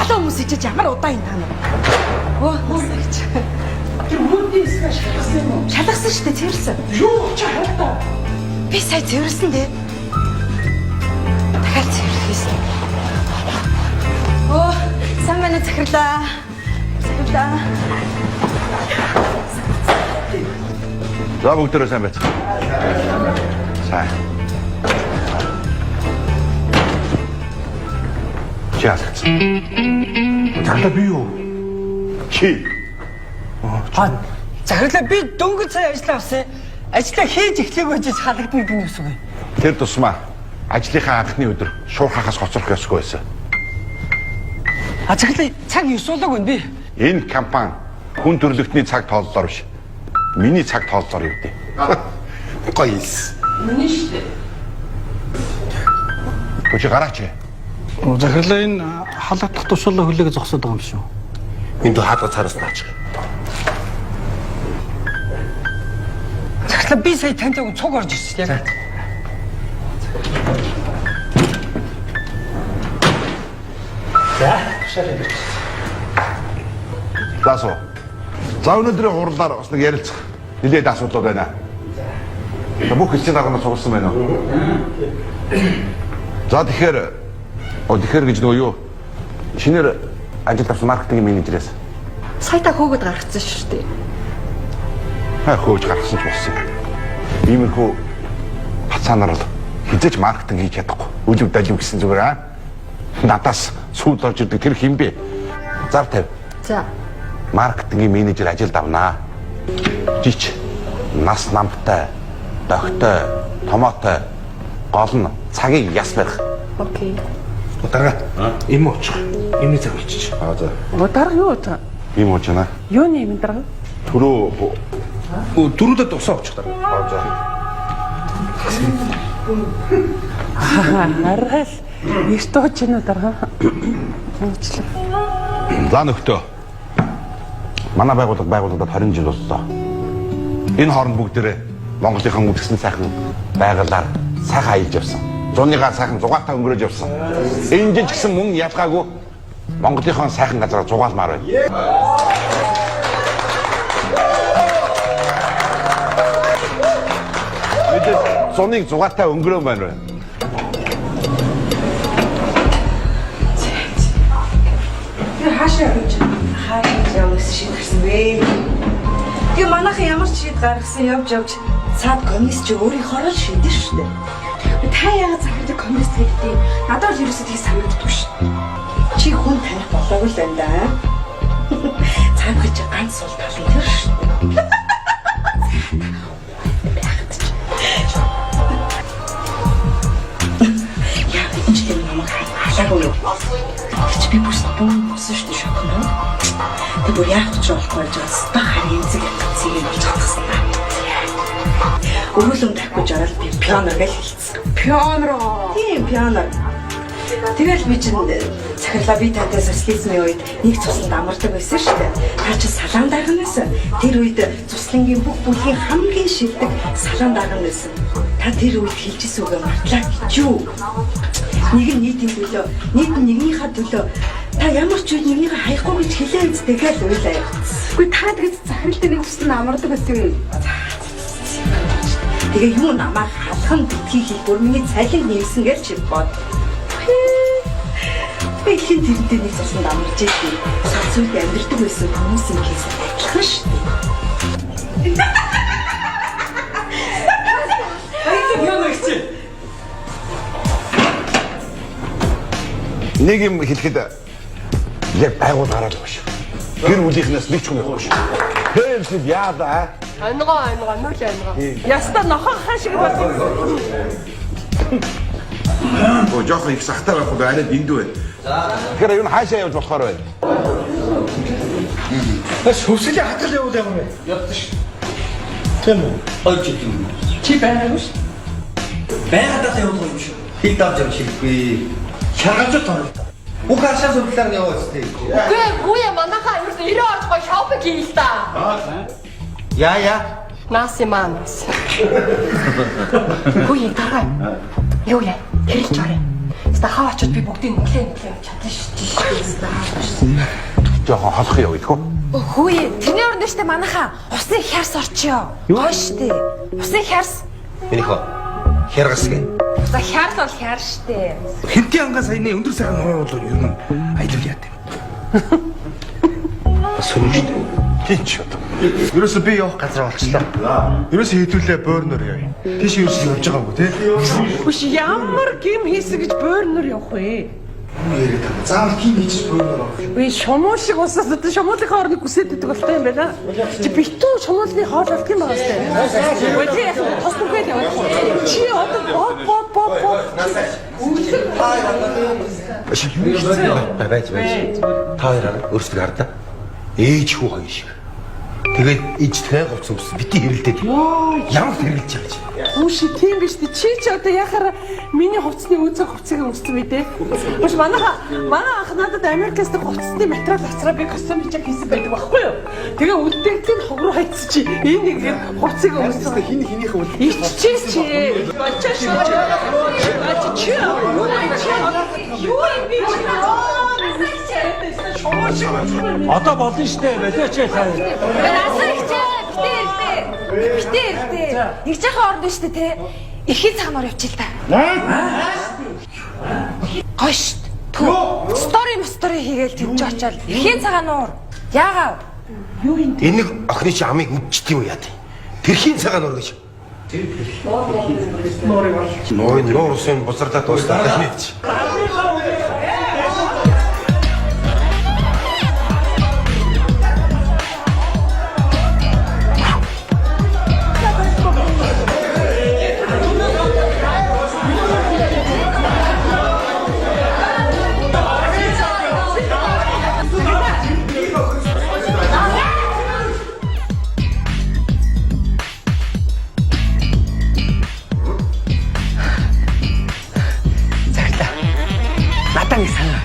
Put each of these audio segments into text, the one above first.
залуу хүмүүс ичиж ямар удаан юм таа. Оо насагч. Тэр мөдөөс шалгасан юм уу? Шалгасан шүү дээ, цэвэрлсэн. Юу ч харагдаа. Би сая цэвэрлсэн дээ. Дахиад цэвэрлэхээс. Оо, сайн байна захирлаа. Захирлаа. За бүгдээрээ сайн байцгаа. Сайн. Чаалгац. Танда би юу? Чи. Захирлаа би дөнгөж сая ажиллаа авсан. Ажиллаа хийж эхлэегүй гэж халагдана гэдэг нь юу вэ? Тэр тусмаа ажлынхаа анхны өдөр шуурхахаас гоцрох ёсгүй байсан. Захирлаа цаг ёсуулаагүй нь би. Энэ компани хүн төрөлхтний цаг тооллоор биш. Миний цаг тооллоор явдیں۔ Гоё ийс. Миний шүү дээ. Өчиг гараач. Захирлаа энэ халагдах тушаалаа хүлээг зогсоод байгаа юм шүү. Энд хаалга цараас наач. Захирлаа би сая танд цуг орж ирсэн яг. За, шалээ. Заасуу. За өнөөдрийн хурлаар бас нэг ярилцах. Нилээд асуудал байна. Бүх хэсгийн дарга цугсан байна уу? За тэгэхээр гэж нөгөө юу? Шинээр ажил авсан маркетинг менежерээс. Сая та хөөгд гаргацсан шүү дээ. Хөөж гаргасан ч болсон. Иймэрхүү хацаанаар л хизээч маркетинг хийж чадахгүй. Үлэг далив гэсэн зүгээр аа. Надаас сүйд орж ирдэг тэр хин бэ? Зар тавь. За. Маркетингийн менежер ажилд авнаа. Жич нас намтай, догтой, томоотой гол нь цагийг яс барих. Окей. Ударга. Им уучих. Имний цаг болчих. За. Ударга юу та? Им ууж байна. Юуны юм дарга? Түрүүдэд тусаа уучих дарга. За. Аргал эртөөч энэ дарга. За нөхдөө. Манай байгууллагад 20 жил боллоо. Энэ хооронд бүгдээрээ Монголынхан үзэсгэлэн сайхан байгалаар сайхан аялж явсан. Зуныгаа сайхан зугаатаа өнгөрөөж явсан. Энэ жил ч гэсэн мөн ялгаагүй Монголынхан сайхан газараа зугаалмаар байна. Бид зуныг зугаатаа өнгөрөө байна. Тэр хаашаа явж шийдэрсэн бэ? Тэгээ манайхан ямар ч шийд гаргасан явж цаад коммунист чи өөрийнхөө л шийдэн шүү дээ. Та яагаад захирлыг коммунист гэдэг? Надад л ерөөсөө тийг санагддаг шүү. Чи хүн таних болоогүй л байна да. Цаад гэж ганц сул тал нь тэр шүү. Яа, энэ ч юм намайг халаагүй юу? Би бүс босон шүү дээ шокно. Тэг бүр яах гэж болохгүй жаас та харин зэг цэгийг болж чадсан. Өрөөлөнд тавьж ороод би пианор гэж хэлсэн. Пианор. Тийм пианор. Тэгэл би чинь захирлаа би тантай социализмын үед нэг цусланд амардаг байсан шүү дээ. Та чи салаан даган байсан. Тэр үед цуслангийн бүх бүлгийн хамгийн шилдэг салаан даган байсан. Та тэр үед хэлжсэн үгээ мартлаа гэж юу? Нэг нь нийтийн төлөө, нийт нь нэгнийхээ төлөө. Та ямар ч үед нэгнийхээ хаяхгүй гэж хэлээ үстэй гэл уйлаа явцсан. Үгүй та тэгж захирлын нэг үстэн амардаг байсан юм. Тэгээ юу намайг халхан битгий хий бүр миний цалин нэмсэн гэж чи бод. Би хин тэрнтэй нэг цуснд амарч идэв. Сацууд амьдрдаг байсан хүмүүсийн кейс адилхан шүү дээ. Нэг юм хэлэхэд яг байгуулгараад байгаа шүү. Гэр бүлийнхнээс нэг ч хүн явахгүй шүү. Тэрс яа да? Ангаа нүл ангаа. Яста нохоо хаашиг болсон. Оо жоохон их сахтаа байх уу арай дэндүү байна. Тэгэхээр юу хаашаа явж болохоор байна? Бас хөвсөлийн хатгал явуул юм бэ? Явдаг шүү. Тийм үү? Олж идэв. Чи байгаагүй шүү. Байгаад л явуулах юм шүү. Хил давж юм шиггүй. Шаргалзуу тоолоо. Бүх ашаа зөвлөлөөр нь яваа үстэй. Үгүй манайхаа ерөөс 90 орж гой шопинг хийл та. Яа. Нас Үгүй дараа. Юу яа? Хэрэлж орё. Хаа очоод би бүгдийг нүглээ чадна шүү. жоохон холох юу гэдэггүй. Хөөе, тэрний оронд штэ манайха усны хярс орчё. Юу штэ? Усны хярс. Энийхөө хяргас гэ. За хярс бол хярс штэ. Хинтийн ангаа саяны өндөр сайхан нуруу бол ер нь аялал яат юм. Сүнжтэй. Тинч одоо. Ерөөсө би явах газар олчлаа. Ерөөсө хэдүүлээ бөөрнөр явъя. Тийш ерөөсө явж байгаагүй тий. Биш ямар гим хийсэн гэж бөөрнөр явах вэ? Заавал ким хийж бөөрнөр авах. Би шумуу шиг усаас одоо шумуулын хоорныг хүсээд идэх болтой юм байна. Чи битүү шумуулны хоол авах юм байгаа сте. Үгүй яах вэ? Тос бүргээд явах. Чи одоо боо. Байж. Та хоёраа өөрсдөө хардаа. Ээж хүү хоёр шиг. Тэгээд ижтэй говц ус бити хэрэлдээд. Ямар хэрэлж байгаа чи. Үгүй тийм биш тий. Чи одоо яхаар миний хувцсны үнцэг хувцсыг өмссөн мэдээ. Биш манай ах надад Америкаас хувцсны материал авчраа би костюм хийж хийсэн байдаг байхгүй юу? Тэгээ үлдээтэй хог руу хайцсан чи энэ нэг хувцсыг өмссөн. Хинийх үл. Иччихс чи. Бачаа шүү. Чи. Юу юм би чи. Одоо болно штэ болооч сайн. Битээ. Нэг жахаа орно штэ те. Ихийн цагнаар явчих л та. Гоё штт. Стори хийгээл тэмж очоод ихийн цагаануур. Яагаад? Энэ нэг охины чи амийг үдчихдээ юу яа тий. Тэрхийн цагаан нуур гэж. Нуур усын бузардаа дуустаа хийж. Надад нэг санаа.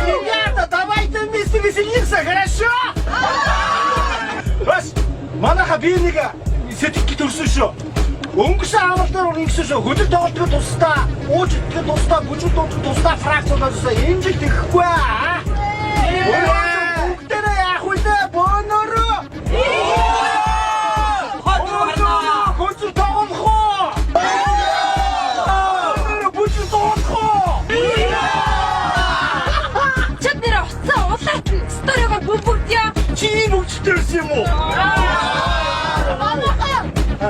Ребята, давайте вместе веселиться, хорошо? Бас манайха би нэг сэтгэл төрсөн шүү. Өнгөрсөн авалтаар ингэсэн шүү. Хөдөл тоглолтод тусдаа, уучлалт тусдаа, бүжиг дуудах тусдаа фракцнаас энэ жил тэхгүй аа. Бүгдээ яах вэ? Бонороо. Чи бүгдээрс юм уу?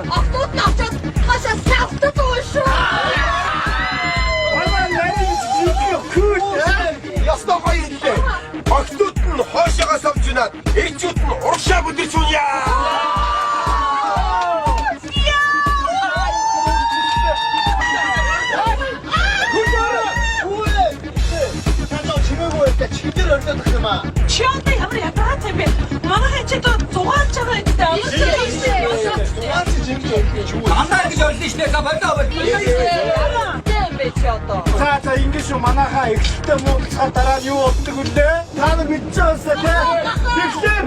Автот навчаад хашаа савтад ууш. Ястаа гоё хэлээ. Огтуд нь хоошоогоо самжунаад, ээжүүд нь урагшаа бүдэрч үнья. Чи одоо ямар ядаад юм бэ? Манай чи одоо зугаалж байгаа юм даа. Андаа гэж ойлно штэ гавдаа бол. Тийм бэ чи одоо. За ингэж шүү манайхаа эхлэлтэй муудалцахаар дараа нь юу болдог вүлээ? Та нар мэдчихэж байгаа тийм.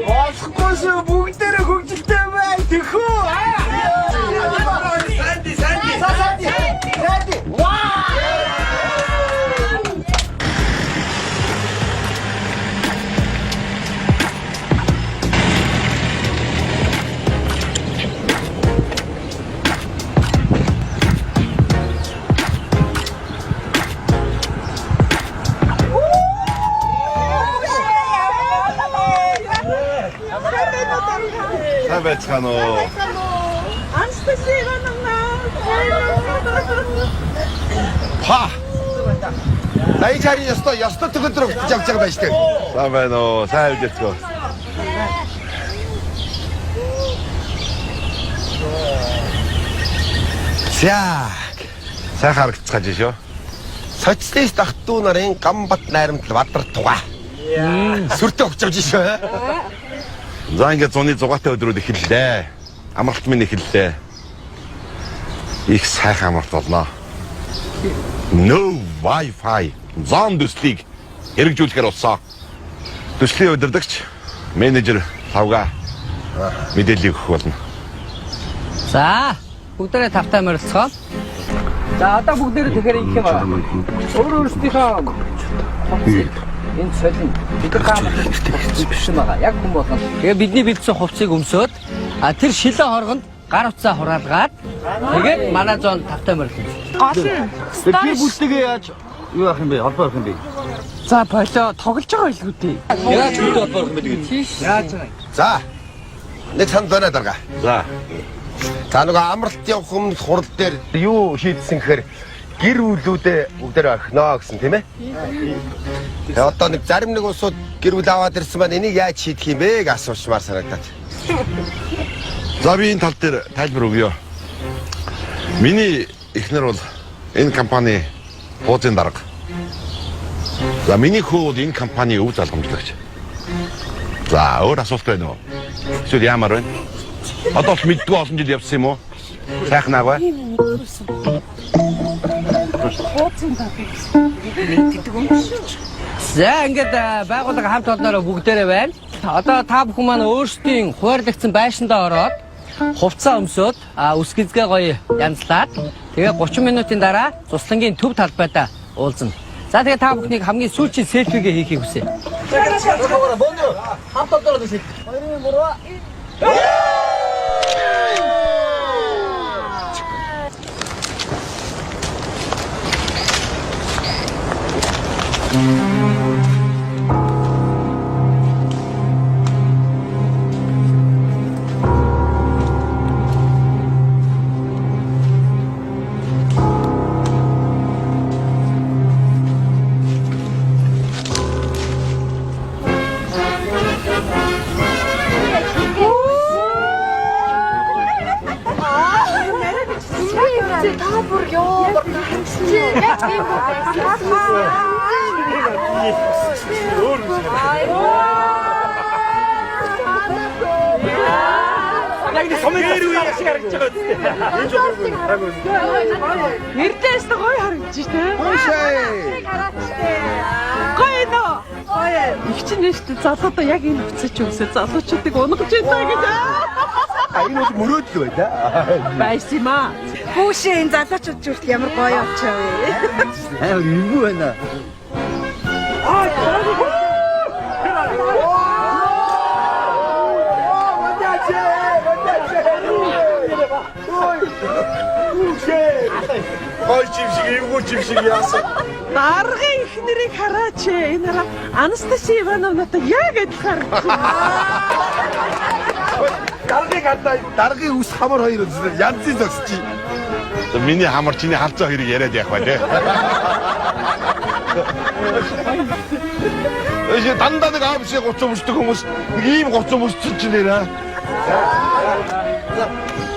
Олохгүй шүү бүгдээрээ хөгжилтэй бай тэхүү. Санди. Ваа! Байцгаана уу? Па. Дай чари ясто төгөдрөг явж байгаа байж тээ. Сайн байна уу? Сайн үлдээцгөө. Сяг. Сайн харагцгааж шүү. Социалист ах トゥ нарын Гамбат найрамдал бадарtuга. Сүртэй өгч авч шүү. За ингээд зуны 6-тай өдрүүд эхэллээ. Амралт минь эхэллээ. Их сайхан амралт болно. No Wi-Fi. Зон төслийг хэрэгжүүлэхээр болсон. Төслийн удирдагч менежер Лавга мэдээллийг өгөх болно. За бүгдээрээ тавтай морилцгоо. За одоо бүгдээрээ тэгэхээр ингэх юм байна. Өөрөөсдийнхөө энэ солин бид хаамт биш юм байгаа. Яг хүн болгоно. Тэгээ бидний бэлдсэн хувцсыг өмсөөд тэр шилэн хоргонд гар утсаа хураалгаад тэгээд манай зоон тавтай морилцсон. Гол нь Тэр бүлтэйгээ яаж юу яах юм бэ? Холбоо явах юм бэ? За болоо тоглож байгаа байлгүй дээ. Яаж бүгд болох юм бэ тэгээд. Яаж байгаа. За. Нэг санд байна дарга. За. За нөгөө амралт явах өмнө хурал дээр юу шийдсэн гэхээр гэр бүлүүдээ бүгдээр орхино гэсэн тийм ээ. Тэгээ одоо нэг зарим нэг улсууд гэр бүл аваад ирсэн маань энийг яаж шийдэх юм бэ гэж асуучмаар санагдаад. За би энэ тал дээр тайлбар өгье. Миний эхнэр бол энэ компани хуучин дарга. За миний хүү бол энэ компани өв залгамжлагч. За өөр асуулт байна уу? Эсвэл ямар байна? Одоо ч мэддгүй олон жил явсан юм уу? Сайхан аа. За ингээд байгууллага хамт олноороо бүгдээрээ байна. Одоо та бүхэн маань өөрсдийн хуваарлагдсан байшиндаа ороод хувцас өмсөөд үс гизгээ гоё янзлаад тэгээ 30 минутын дараа цуслангийн төв талбайдаа уулзна. За тэгээ та бүхнийг хамгийн сүүлчийн селфигээ хийхийг хүсье. Хамт олноороо селфи. Эрдээс гоё харагдаж штэ. Гоё нөө. Их чинь нэштэй залуудаа яг энэ хуцаач өмсөө залуучуудыг унгаж байна гэж. Энэ бол мөрөөдөл бай та. Байсан юм аа. Хүүшээ энэ залуучууд зүрт ямар гоё очоо вэ? Аа юу байна? Ой чимшиг эвгүй чимшиг яасан. Даргын ихнэрийг хараач. Энэ хараа Анастасия Ивановнатай яг адилхан харагдаж. Даргын ус хамар хоёр үзлээ. Янзын зогсчих. Миний хамар чиний халзаа хэрэг яриад явах бай тээ. Эцэг дандаа нэг аавшиг 30 мөчдөг хүмүүс нэг ийм 30 мөччих чинь нэрэ.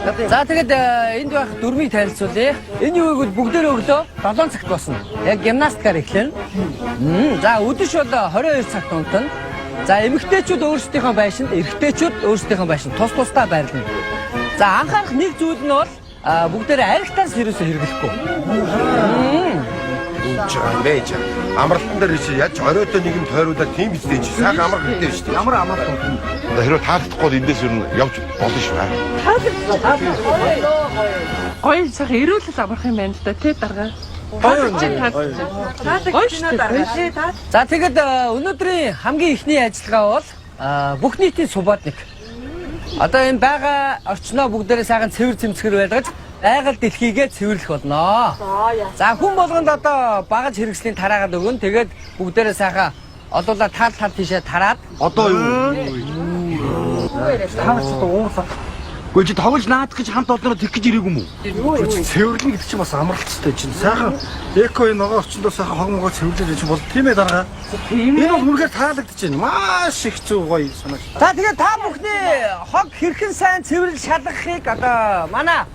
За тэгээд энд байх дөрмийг танилцуулъя. Энэ юуг бол бүгдээрээ өглөө 7 цагт босно. Яг гимнастикаар эхлэнэ. За өдөш бол 22 цагт унтана. За эмэгтэйчүүд өөрсдийнхөө байшинд, эрэгтэйчүүд өөрсдийнхөө байшинд тус тусдаа байрлана. За анхаарах нэг зүйл нь бол бүгдээрээ аригтаас ерөөсөө хэрэглэхгүй. Байж амралтан дээр чи яаж оройтой нэг юм тойруулаад тийм бистэй чи сайхан амар хэрэгтэй шүү дээ. Ямар амарх юм. Хэрвээ таалдахгүй эндээс юу явж болно шүү. Гоё сайхан эрүүлэл амарх юм байна л да тий дарга. За тэгээд өнөөдрийн хамгийн ихний ажиллагаа бол бүх нийтийн субботник. Одоо энэ байгаа орчноо бүгдээрээ сайхан цэвэр цэмцгэр байлгаж байгаль дэлхийгээ цэвэрлэх болно. За хүн болгонд одоо багаж хэрэгслийн тараагаад өгөн. Тэгээд бүгдээрээ сайхан олуулаа тал тийшээ тараад. Одоо юу? Таарч одоо уусаа. Гэхдээ чи тоглож наадах гэж хамт олноор тэг гэж ирээгүй юм уу? Цэвэрлэн гэдэг чинь бас амралттай чинь. Сайхан эко энэ ногоо орчиндөө сайхан хогмогоо цэвэрлэж чинь бол тийм ээ дарга. Энэ бол үнэхээр таалагдаж байна. Маш их зүг гоё санаж. За тэгээд та бүхний хог хэрхэн сайн цэвэрлж шалгахыг одоо манай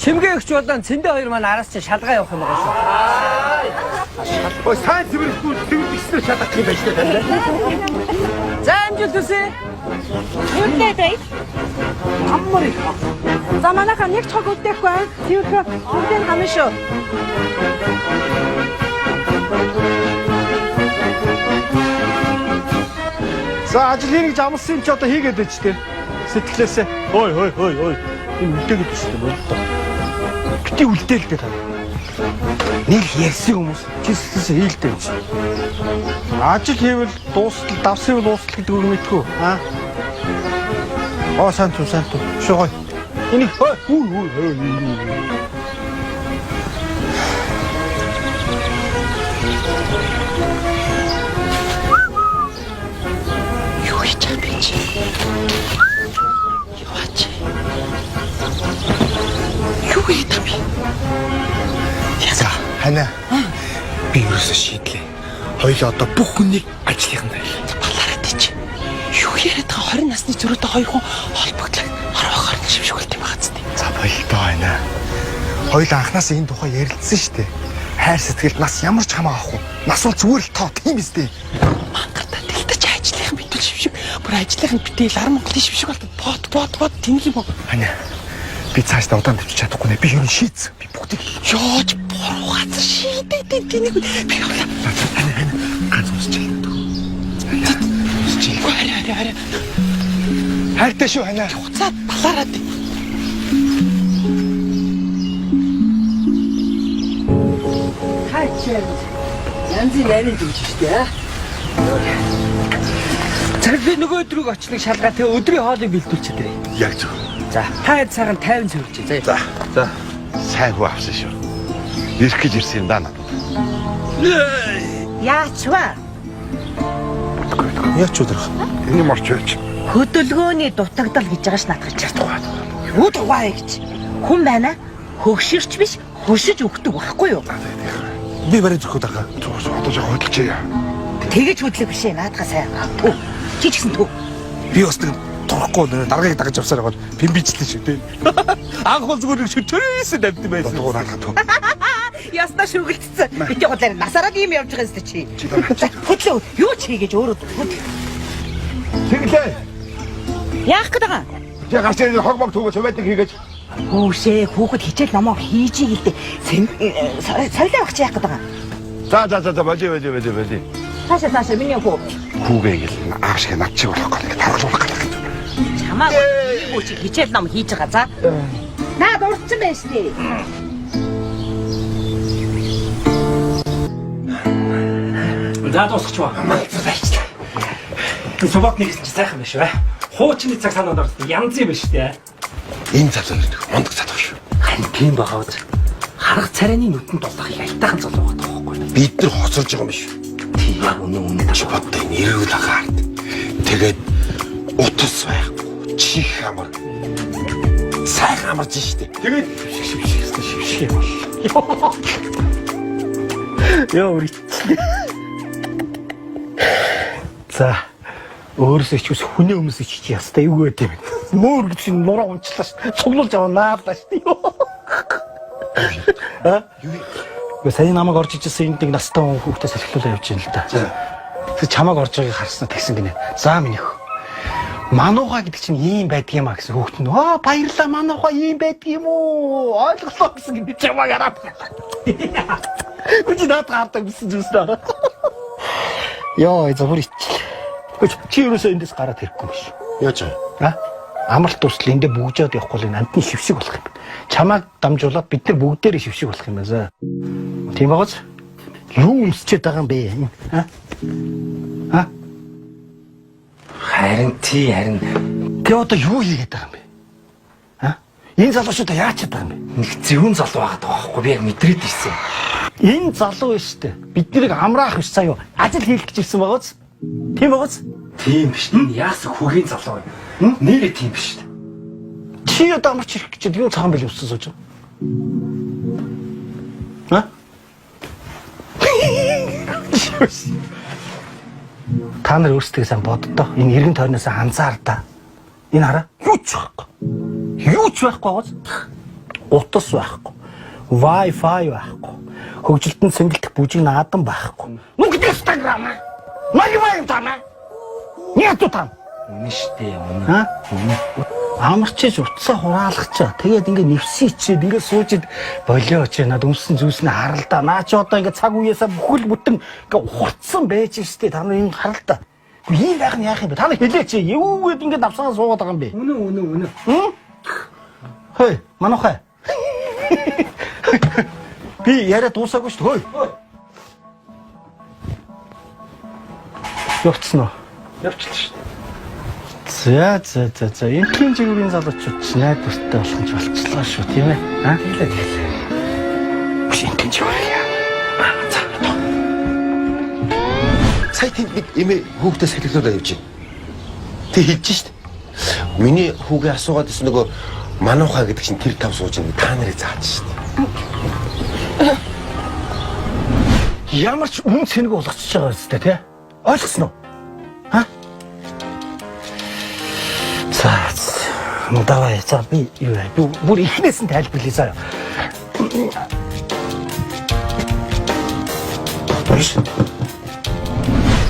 чимгээ өгч болон цэндээ хоёр маань араас чинь шалгаа явах юм байгаа шүү. Ой сайн цэвэрлэхгүй цэвэрлэхсээр шатах юм байна шүү дээ. За амжилт хүсье. Үнтэй дээ. Амар их. За манайха нэг цог үдээхгүй. Тэрхүү үнтэй хамаа шүү. За ажил хийх гэж амлсан чи одоо хийгээд байж тээ. Сэтгэлээсээ. Ой. Энэ үлдээгээд байна шүү дээ. Болтой. Бити үлдээл дээ та. Нэг ярьсан хүмүүс чи сэтгэлээсээ хийлдэй гэж. Ажил хийвэл дуустал, давсан дуустал гэдэг үг мэдгүй. Сайн туу. Шогой. Энийг Юу хийж байгаа бэ чи? Юу хийдэг бэ? За, хана. Би ерөөсөө шийдлээ. Хоёул одоо бүх хүнийг ажлынхан байлаа. Балаараа тийч. Юу яриад байгаа 20 насны зөрүүтэй хоёр хүн холбогдлоо. Харахаар нь шившгүүлт юм байгаа зү. За баялтай байна. Хоёул анханасаа энэ тухай ярилцсан шүү дээ. Хайр сэтгэлд нас ямар ч хамаагүй. Нас бол зүгээр л тоо тийм биз дээ. Мангартаа дэлтэж ажлынхан битүүл шившиг. Бүр ажлынхан битэл ар Монголын шившиг болтод бод тэнэг юм уу? Хана. Би цаашдаа удаан тавьчих чадахгүй нэ. Би юу шийдсэн. Би бүгдийг Ёож буруу газар шийдээд тэнэг би явлаа. хана ганц усчих. Хараа. Хайртай шүү хана. Хуцаад балаараа тий. Хаач янзын яриад өгч штэ. Цаглаа нөгөө өдрийг очихныг шалгаа тэгээ өдрийн хоолыг бэлдүүлчих дээ. Яг зөв. За таад цагаан 50 цэвэрч. За. Сайн хөө авсан шүү. Ирэх гэж ирсэн юм да надад. Яачва? Яач өдрөх. Энэ морч байж. Хөдөлгөөний дутагдал гэж байгаа ш надад чадахгүй. Юу дугаа гэж. Хүн байна. Хөгшөрч биш, хөшөж өгдөг байхгүй юу? Би барай зөвхөн дарга. Одоо жоо хөдөлчихье. Тэгэж хөдлөх биш ээ наадгаа сайн. Түү. Чи ч гэсэн түү. Би бас нэг турахгүй даргаыг дагаж авсаар байгаа пим бичлээ шүү дээ. Анх бол зүгээр нэг шүтэрээс давд байсан. Дууг наадах туу. Яснаа шүгэлтсэн. Бити годлаар насараад ийм явж байгаа юм чи. Хөдлөө. Юу ч хийгээж өөрөө хөдлөө. Тэглээ. Яах гээд байгаа? Чи гарч ирэх хогмог түүгөө цовэдэг хийгээч. Хүүшээ хүүхэд хичээл номоо хийж ийлдэ. Соёлоо багч яах гээд байгаа? За болий. Таашаа миний хүү. Хүүгээ ингээл ааш гэ над чиг болох гэх тархлуулах гэдэг. Чамаа юу чи хичээл ном хийж байгаа за. Наад урдсан байна штий. За дуусчихваа. Энэ суботник чи сайхан биш үү? Хуучны цаг санаанд орсон янз юм биш үү? Энэ залуу нэг мундаг залуу шүү. Харин тийм байгаа үз. Харах царайны нүдэнд дулахыг айтайхан залуу байгаа байхгүй. Бид нар хоцорж байгаа юм биш. Тийм яг үнэ Чи бодтой энэ эрүүл агаард. Тэгээд утас байхгүй. Чих амар. Сайхан амарч штэ. Тэгээд шившиг бол. Яа үрий. За өөрөөсөө ч ус хүнээ өмсөж чи ястай юу гэдэг юм. Мөр гэж нураа унчлаа шүү. Цуглуулж аваа наарлаа шүү. Юу сайн намайг орж ичсэн энэ нэг настай хүүхдээс салхилуулаа явж байна л да. Тэг чамайг орж байгааг харснаа тэгсэн гинэ. За минийх. Манууга гэдэг чинь ийм байдаг юм а гэсэн хүүхд нь. Баярлалаа манууга ийм байдаг юм уу? Ойлголоо гэсэн гинэ чамайг хараад. Үгүй надад гардаг гэсэн зүйлсээ. Яа, зөвхөн чи юусоо эндээс гараад ирэхгүй юм шүү. яаж вэ? Амралт тусал эндээ бүгжээд явахгүй л амтны шившиг болох юм. Чамайг дамжуулаад бид нар бүгдээрээ шившиг болох юм байна. Тийм байгаач? Юу өмсчээд байгаа юм бэ? Харин би одоо юу хийгээд байгаа юм бэ? Энэ залуучуудаа яаж чаддаг юм бэ? Нэг зөвхөн залуу байгаад байгаа байхгүй би яг мэдрээд ирсэн. Энэ залуу биш үү? Бид нарыг амраах биш заа юу? Ажил хийх гэж ирсэн байгааз? Тийм байгааз? Тийм биш. Энэ яасан хүүгийн залуу юм? Нэрээ тийм биш. Чи одоо амарч ирэх гэж юу цагаан бэл өссөн сууж байгаа? Та нар өөрсдөө сайн боддоо. Энэ эргэн тойрноос анзаар да. Энэ хараа. Юу ч байхгүй. Юу ч байхгүй гоц. Утас байхгүй. Wi-Fi байхгүй. Хөгжилтөнд сэнгэлдэх бүжиг наадан байхгүй. Нүгд Instagram. Магивай тана. Няту там. Үнэ штэ үнэ. Амарчиж утсаа хураалгачаа. Тэгээд ингээ нэвсэн ичээд ингээ суужид болиоч над өмсөн зүйлсний харалдаа. Наа чи одоо ингээ цаг үеэсээ бүхэл бүтэн ингээ ухарцсан байж штэ. Та нар энэ харалдаа. Ийм байх нь яах юм бэ? Та нар хэлээч. Юу гэд ингэ давсгаа суугаад байгаа юм бэ? Үнэ. Хм? Хөөе, манайхаа. Би яриа дуусаагүй шүү дээ. Хөөе. Явцсан уу? Явчихлаа шүү дээ. За. Энэхийн жигүүрийн залуучууд ч найдвартай болох гэж болчихлоо шүү, тийм ээ? Хэлээ. Биш энэхийн жигүүр яа. Сая тэнд нэг эмээ хүүхдээ салхилуулаад явж байна. Тэг хэлж штт. Миний хүүгээ асуугаад ирсэн нөгөө мануухаа гэдэг чинь тэр тав сууж байгаа та нарыг зааж штт. Ямар ч үн цэнэг болгочихж байгаа үстэй, тий? Ойлгосноо? Ха? Ну давай, за би юу яа. Бүр ихнээс нь тайлбарлая заа.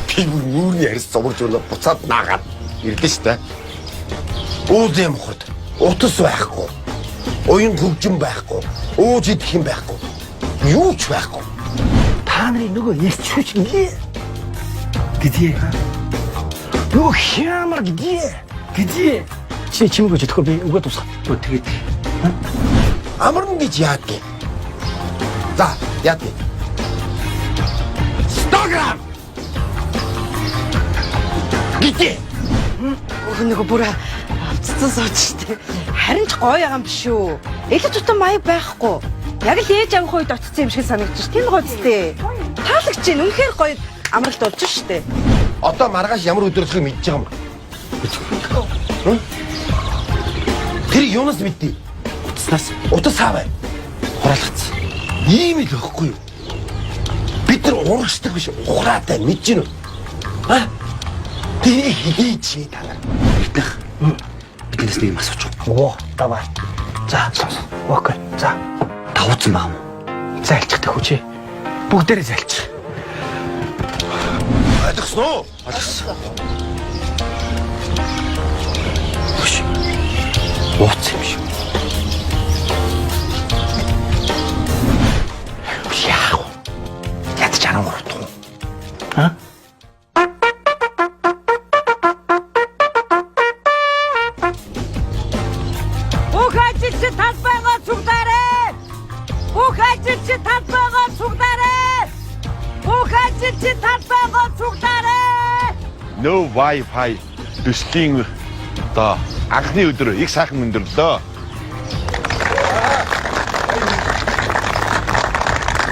Би үүний ярис зовж өнө буцаад наагаад ирлээ штэ. Ууз юм хурд. Утас байхгүй. Уян хөгжим байхгүй. Ууж идэх юм байхгүй. Юу ч байхгүй. Та нарын нөгөө ясчууч нэ. Где? Юу хямар где? Чи чимгэж өгөх би үгээ тусах. Тэгээд Амарн гэж яадаг. За, яадаг. 100 грамм. Гитэ. Нөгөө бүр авцсан сууж штэ. Харин ч гоё юм биш үү? Элэг тутам маяг байхгүй. Яг л ээж авах үед очсон юм шиг санагдчих. Тийм гоцтэй. Таалагч чинь үнэхээр гоё амралт болж штэ. Одоо маргааш ямар өдрөөлөхийг мэдж байгаа юм. Тэр юунаас мэдтий? Утас хаа бай. Хураалгац. Ийм л өгөхгүй юу? Бид нар урагшдаг биш, ухраатай мэдэж гинөө. А? Тэрийг хийчих та нар. Биднээс нэг юм асууж. оо, давай. За, окей. За. Тавцсан баг юм. Зайлчдаг хүчээ. Бүгдээрээ зайлчих. Ойлгосноо? Ойлгосон. Хөш. Ууц юм шиг. Яах вэ? Ядч 13 туу. Ха? Бүхайчилч талбайгаа цуглаарай. Бүхайчилч талбайгаа цуглаарай. Бүхайчилч талбайгаа цуглаарай. No Wi-Fi төслийн одоо анхны өдөр их сайхан өндөрлөө.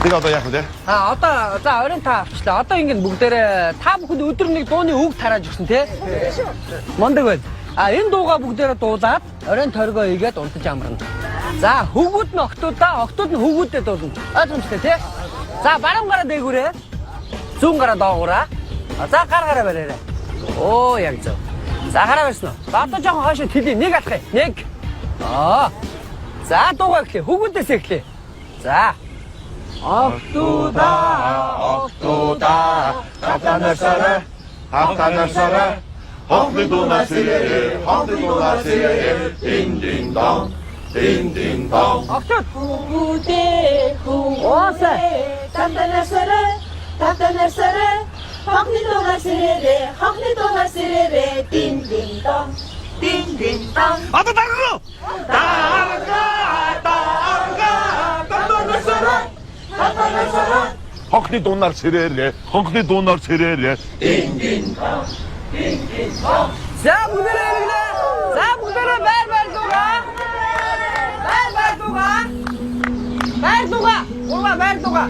Бид одоо яах вэ? Одоо за оройн та авчлаа. Одоо ингэ бүгдээрээ та бүхэнд өдөр нэг дууны үг тарааж өгсөн тий. Мондөг байна. Энэ дууга бүгдээрээ дуулаад оройн торгоо игээд унтаж амарна. За хөвгүүд нь октоудаа, октод нь хөвгүүдэд дуулна. Ойлгомжтой тий. За баруун гараа дээгүүрээ. Зүүн гараа доогоораа. За гараа бариарай. Оо яг зөв. За гараа барьсан уу? За одоо жоохон хойшоо тэлээ. Нэг алхах. Нэг. За дуугаа эхлэе. Хөвгүүдээс эхлэе. За. Октоуда, Хатанасара, хонхны дунаас ирээ, дин дон. октод. Хүүдээ хүүдээ татанасара хонхны дугаас ирээрээ дин дин дон. Одоо дарга. Хонхны дуунаар сэрээрээ. За бүгдээрээ хэрэглээ. За бүгдээрээ байр дуугаа. Байр дуугаа.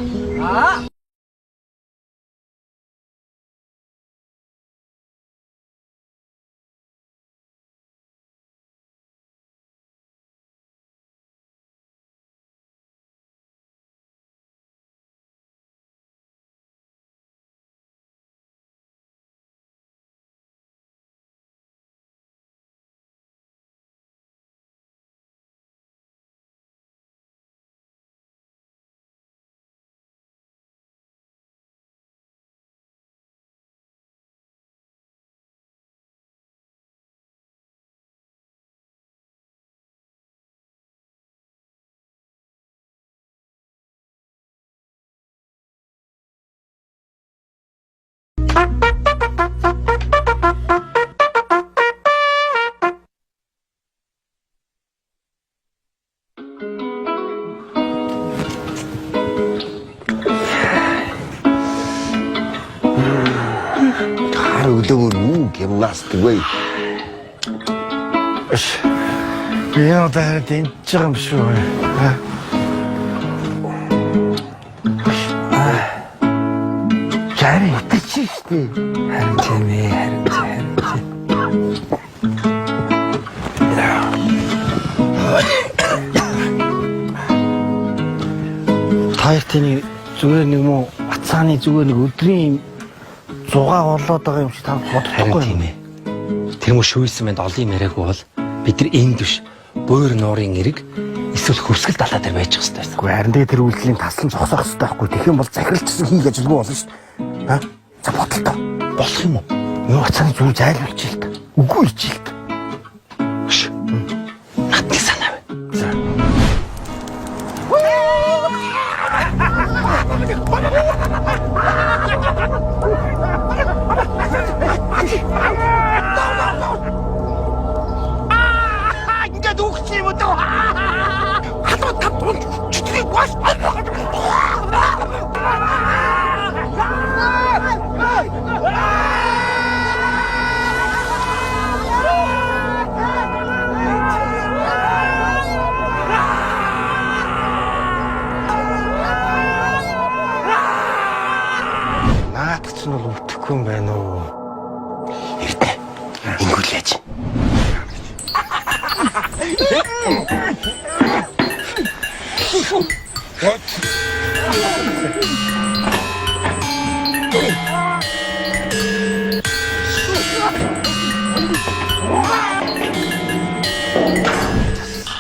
наасдаггүй. Энэ одоо дэнж байгаа юм шүү. Жари итчих штий. Харин тийм ээ, харин тийм. Таяхтны зүгээр нэг муу ацааны зүгээр нэг өдрийн зугаа болоод байгаа юм шиг та бодохгүй юм ээ. Тэр мөр шүүсэн мэд олон юм яриаггүй бол бид нар энд биш бөөр нуурын эрэг эсвэл хөвсгөл далаа дээр байж байгаа хэрэгтэй. Гэхдээ харин тэр үйлдлийн таслан зогсоох хэрэгтэй байхгүй. Тэгэх юм бол захиралчсан хийх ажилгүй болно шүү дээ. Аа? За бодлоо. Болох юм уу? Юу ацааны зүгээр зайлуулж ил та. Үгүй ичил та. Биш. Надад санаа бай. За. Ингээд үхчих юм уу? Хатуу тапун читрийг бас. Наадах ч нь бол үтгэхгүй юм байна уу? Ирдэ. Ингүүлээч.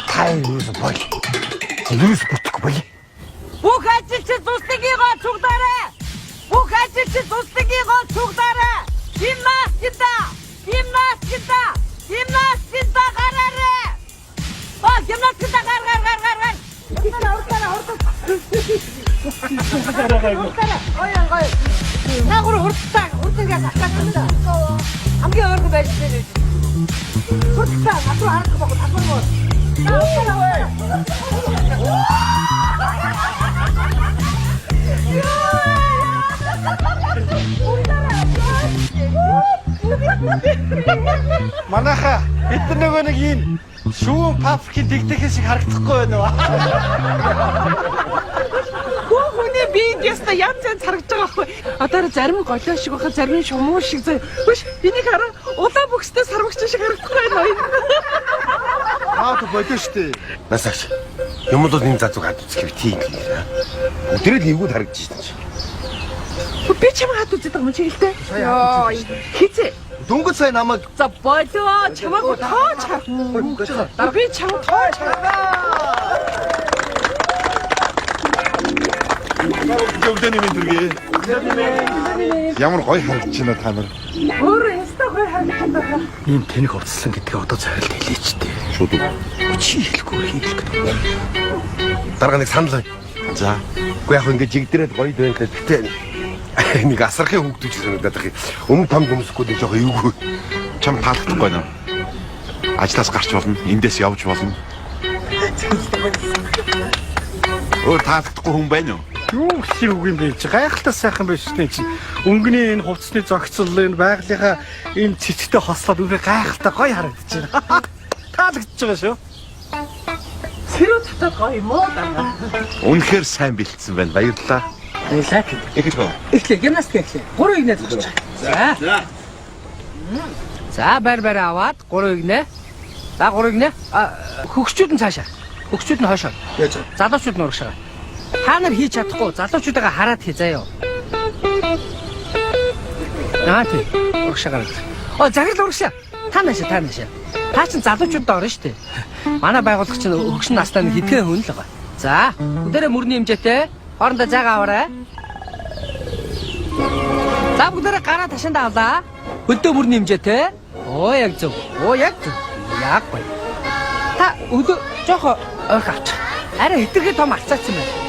Тай юус бол. Юус бүтгэхгүй бол. Бүх ажилчид тусдагийгоо цуглаарай. Бүх ажилчид тусдагийгоо цуглаарай. Гимнастикта гараарай. Гимнастикта гар. Ой. Наагур хурцтай гасчихсан. Хамгийн ойрхон байж дээ. Хурцтай атуу харахгүй баг татвар. Манаха бид нөгөө нэг юм шүүн папкийн дэгдэхээс шиг харагдахгүй байна уу? Хүүхний биед яста янз харагдаж байгаа байхгүй. Одоо зарим голио шиг байхад зарим шумуу шиг зөө. Хүш энийг хараа улаан бүкстэй сарвагч шиг харагдахгүй байна уу? Аа то бодё штэ. Насаач. Юм бол энэ зазууг хад үзэх тийм юм. Өдрөл эвгүүд харагдаж байна. Би чамаа хад үзээд байгаа юм чи хэлтэй. Йоо. Хизээ. Дөнгөж сая намайг За болоо чамаагүй тоож хар. Би чамд тоож хараа. Өвдөний минь дүргээ. Ямар гоё харагдаж байна та нар. Өөр инстаграм харагдаж байгаа. Ийм тэнэг хувцсан гэдгээ одоо царилт хэлээч дээ. Шууд үү. Чи хэлэхгүй хийлгэх. дарга нэг санал. За. Уу яг ингэ жигдэрээд гоё байна л гэхдээ нэг асархын хөвгдөж санагдаад их. Өмнө том гүмсэхгүй нэг жоохон эвгүй. Чам таалагдахгүй байна. Ажлаас гарч болно, эндээс явж болно. Өөр таалагдахгүй хүн байна уу? Юу шиг үг юм бэ чи? Гайхалтай сайхан байж тээ чи. Өнгөний энэ хувцсны зохицол энэ байгалийнхаа энэ цэцэгтэй хослоод үнэ гайхалтай гоё харагдаж байна. Таалагдж байгаа шүү. Сэрүү татаад гоё юм уу даа. Үнэхээр сайн бэлдсэн байна. Баярлалаа. Баярлалаа. Эхлэв. Эхлэе, гимнастик эхлэе. 3 игнэ зогсож. За. За бар аваад 3 игнэ. За 3 игнэ. Хөгчүүд нь цаашаа. Хөгчүүд нь хойшоо. Яаж? Залуучууд нь урагшаа. Та нар хийж чадахгүй залуучуудаа хараад хий заяа. Тий. Урагшаагаар. Захирал урагшаа. Та наашаа. Та чинь залуучуудад орно шүү дээ. Манай байгууллага чинь хөгшин настай нэг хэдхэн хүн л байгаа. За, бүгдээрээ мөрний хэмжээтэй хоорондоо зайгаа аваарай. За бүгдээрээ гараа ташаанда авлаа. Хөдөө мөрний хэмжээтэй. Яг зөв. Яг гоё. Та өдөө жоохоо ойрхон авч. Арай хэтэрхий том алцаацсан байна.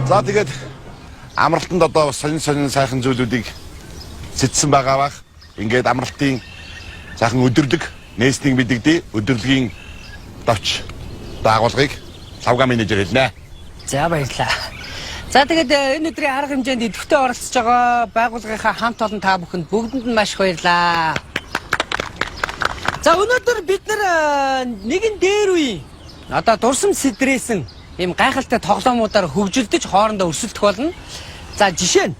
За тэгээд амралтанд одоо сонин сайхан зүйлүүдийг сэтсэн байгаа бах. Ингээд амралтын сайхан өдөрлөг нээснийг мэдэгдээ. Өдөрлөгийн давч дагуулгыг савга менежер хэлнэ. За баярлалаа. За тэгээд энэ өдрийн арга хэмжээнд идэвхтэй оролцож байгаа байгууллагынхаа хамт олон та бүхэнд бүгдэнд нь маш их баярлалаа. За өнөөдөр бид нэгэн дээр үе одоо дурсам сэдрээсэн ийм гайхалтай тоглоомудаар хөгжилдөж хоорондоо өрсөлдөх болно. За жишээ нь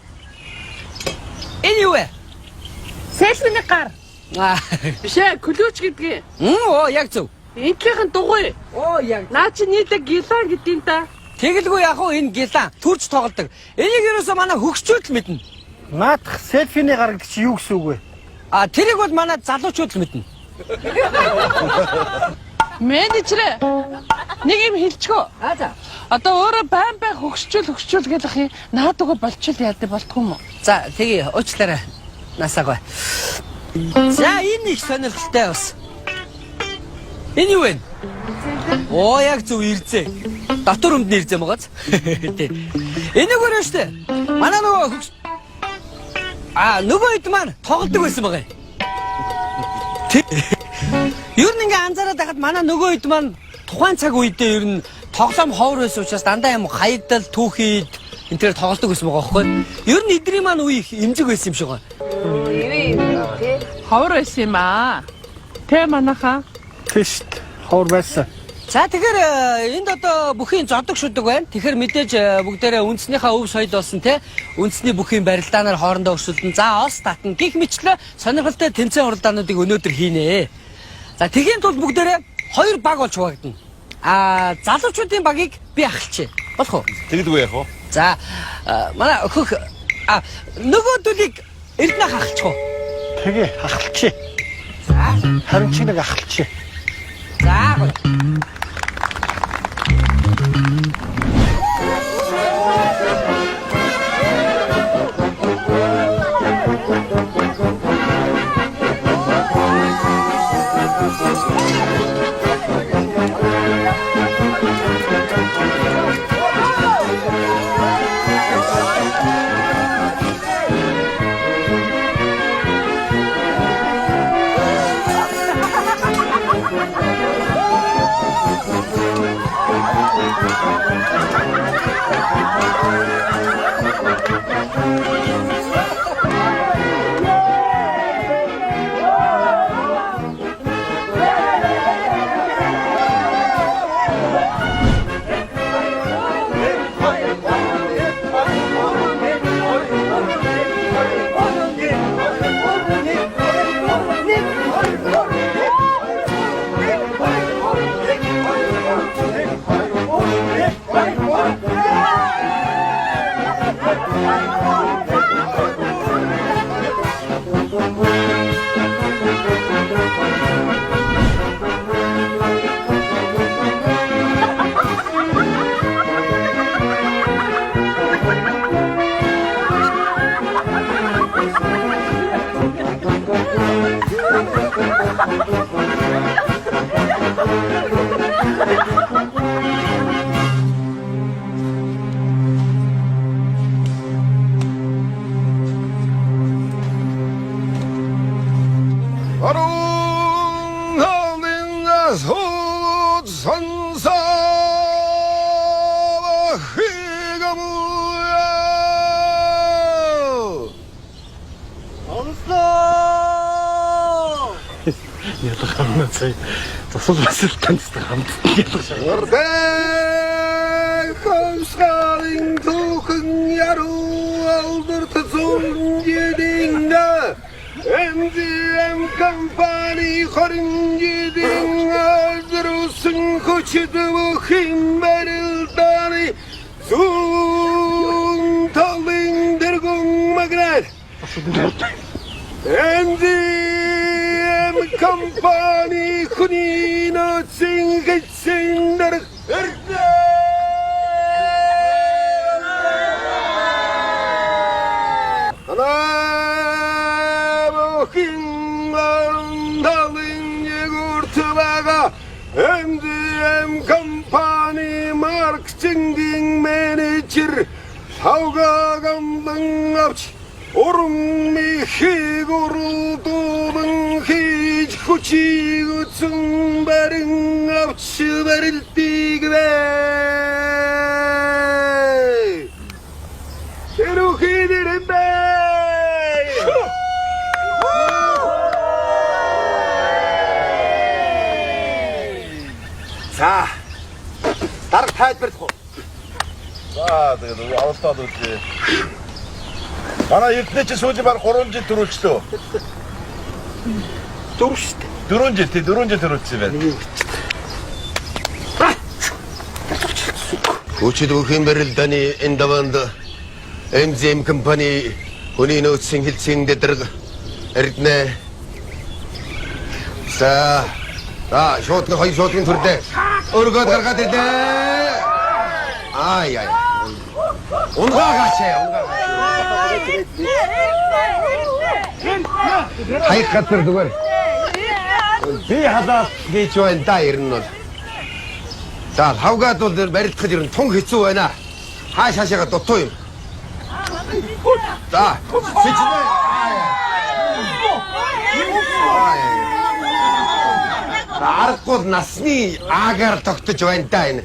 энэ юу вэ? Селфиний гар. Бишээ, клүч гэдгийг. Оо яг зөв. Энтхийн дугуй. Оо яг. Наа чи нийлээ гилан гэдгийг та. Тэгэлгүй яг уу энэ гилан төрж тоглодог. Энийг ерөөсөө манай хөгчүүд л мэднэ. Наадах селфиний гар гэж юу гэсэн үг вэ? Тэрийг бол манай залуучууд л мэднэ. Менежер нэг юм хэлчихөө. За. Одоо өөрөө байн хөгшчүүл гэдэг юм. Наадууга болчихвол яадаг болтгүй юм уу? За тэгээ уучлаарай. Насаагүй. За энэ их сонирхолтой бас. Энэ юу вэ? Оо яг зөв ирзээ. Дотор өмд ирзээ магаз. Энийг өрөө штэ. Манай нөгөө нөгөө хэд маань тоглодог байсан байгаа. Ер нь ингээ анзаараад байхад манай нөгөө хэд маань тухайн цаг үедээ ер нь тоглоом ховор байсан учраас дандаа юм хаягдал түүхийд энэ төр тоглодог байсан байгаа байхгүй. Ер нь эдний маань үе их эмзэг байсан юм шиг байна. Ховор байсан юм аа. Тэ манайхаа. Тэшт ховор байсан. За тэгэхээр энд одоо бүхийн зодог шүдэг байна. Тэгэхээр мэдээж бүгдээрээ үндснийхээ өв соёл болсон те. Үндэсний бүхийн барилдаанаар хоорондоо өрсөлдөн. За ос татна гих мэтлээ сонирхолтой тэмцээн уралдаануудыг өнөөдөр хийнэ. За тэхийн тулд бүгдээрээ 2 баг болж хуваагдана. Залуучуудын багийг би ахалчээ. Болох уу? Тэгэлгүй яах вэ? За манай өхөх нөгөөдөлийг эрдэнэ хахалчих уу? Тэгээ ахалчээ. За Харин чи нэг ахалчээ. за гоё. Ялгана цай. Засал басал таньдаг хамт ялгана. Комскалин түүхэн яруу алдарт зүүнжидинга MGM компани хоринжидин азрусын хүчит бүхэн барилдааны зүүн талын дэргүн магнат MGM компани хүний нөөцийн хэцэн дэрг MGM компани маркетингийн менежер Хауга гамдан авч уран михийг урдуулан хийж хүчийг үтсэн барин авч барилтыг бай. Тэрүүхийдэр бай. За. Дараг тайлбарлах уу? За тэгээд авалтаад үзье. Манай эрдэнэ чи сүүлийн баг 3 жил төрүүлчлөө. 4 шүү дээ. 4 жил төрүүлсэн байна. Өчигд өхийн барилдааны энэ даванд MZM компани хүний нөөцийн хэлцэн дэдрэг эрдэнэ. За шууд хоёр шуудгийн төрдөө. Өргөд гаргаад ирдээ. Ай. Унгаагаач. Хай хатар дугаар. Би хадаа гэж байна да ирнэ бол. За хавгаад бол барилдахад ер нь тун хэцүү байна. Хаашаашаага дутуу юм. За сэжмэ. Аргагүй насны аагаар тогтож байна да энэ.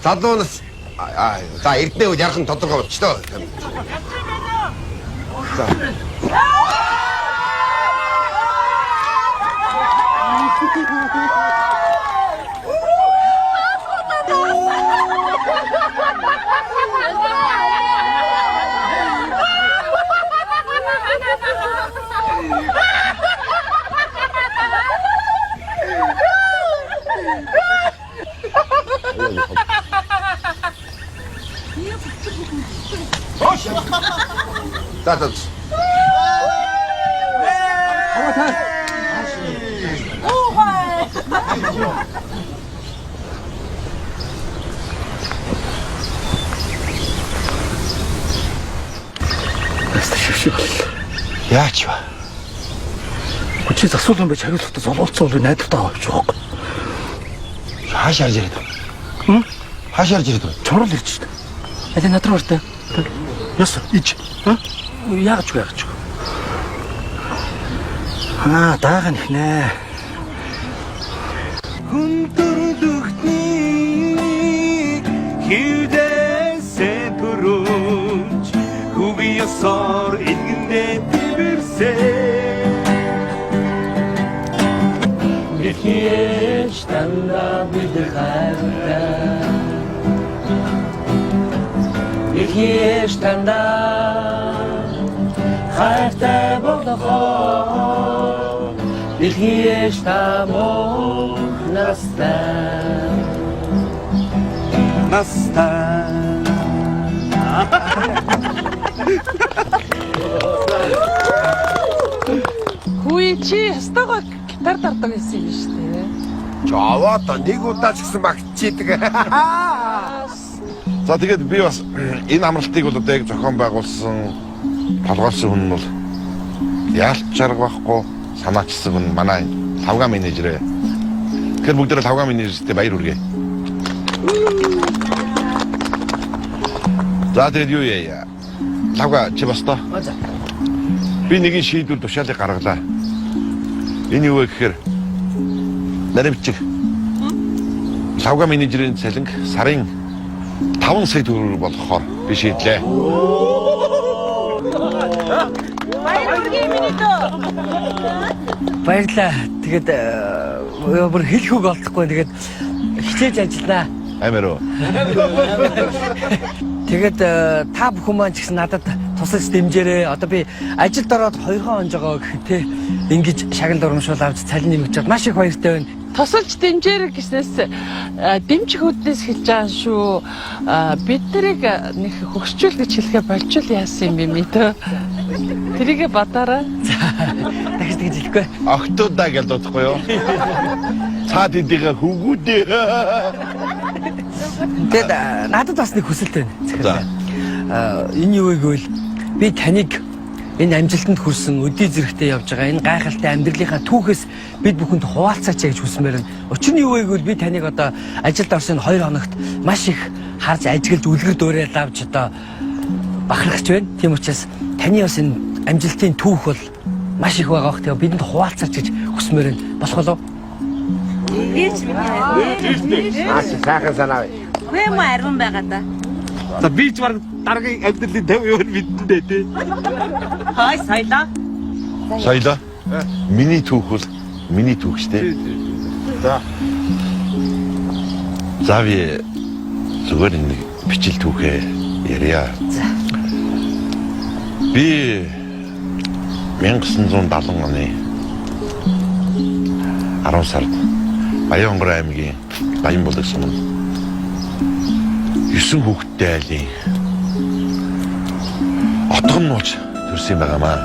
Залуунаас за эрдэнэ үед ярхан тодорхой болчихлоо. За. За. Яач вэ? Чи засуулсан байж хариултаа золооцсон бол найдвартай авч байгаа юм. Хааш харж ирээд байна? Хааш харж ирээд байна? Чорол ирж шүү дээ. Алин надруу ортой. Яс ич. Яач вэ? Даахан их нэ. Хүндрэлүхний хивдээсээ бүрүүч хүби ёсоор илгэндээ бивэрсээ Эхийч танда бидхайртай Эхийч танда хайртай болохоо Эхийч тамох Настан Хүй чи стогоо гитар дардаг гэсэн юм шүү дээ. Жаваа та нэг удаа ч гэсэн магтчихийдэг. За тэгээд би бас энэ амралтыг бол одоо яг зохион байгуулсан толгойлсон хүн нь бол яалт чарга байхгүй санаачсан хүн манай лавга менежерээ. Тэгэхээр бүгдээ лавга менежертэй баяр хүргэе. За тэгээд юу яа? Лавга чи баста. Би нэгэн шийдвэр тушаалыг гаргалаа. Энэ юу вэ гэхээр наримчиг лавга менежерийн цалинг сарын 5 сая төгрөг болгохоор би шийдлээ. Баярлаа. Тэгээд бүр хэлэх үг олдохгүй. Тэгээд хичээж ажиллана. Амир уу. Тэгээд та бүхэн маань ч гэсэн надад тусалж дэмжээрэй. Одоо би ажилд ороод 2 он жоо гэхэд те ингэж шагнал урамшуул авч цалин нэмэгч чад маш их баяртай байна. Тусалж дэмжээрэй гэснээс дэмжих үүднээс хэлж байгаа шүү. Бид нарыг нэг хөгшчүүл гэж хэлэхэ болжул яасан юм бэ мэтэ. Тэрийгэ бадаараа. Дахиж тэгж хэлэхгүй. Октоудаа гэж бодохгүй юу? Цаад эдигээ хөвгүүдээ. Тэгээд надад бас нэг хүсэлт байна. Энэ юу вэ гэвэл би таныг энэ амжилтанд хүрсэн өдий зэрэгтэй явж байгаа энэ гайхалтай амьдралынхаа түүхээс бид бүхэнд хуваалцаач гэж хүсмээр нь. Учир нь юу вэ гэвэл би таныг одоо ажилд орсон 2 хоногт маш их харж ажиглаж үлгэр дуурайж авч одоо бахархаж байна. Тийм учраас таны бас энэ амжилтын түүх бол маш их байгаа бох. Тэгээ бидэнд хуваалцаач гэж хүсмээр байна. Болох болов? Сайхан санаа. Хөө ма арван байгаа да. За би ч баг дараагийн амьдралын 50% мэддээ тий. Хой соёлоо. Соёлоо. Миний түүх бол миний түүх шүү дээ. За. За би зүгээр нэг бичил түүхээ ярья. Би 1970 оны 10 сард Баянгор аймгийн Баянбулаг суманд 9 хүүхэдтэй айлын отгон нууж төрсөн юм байгаамаа.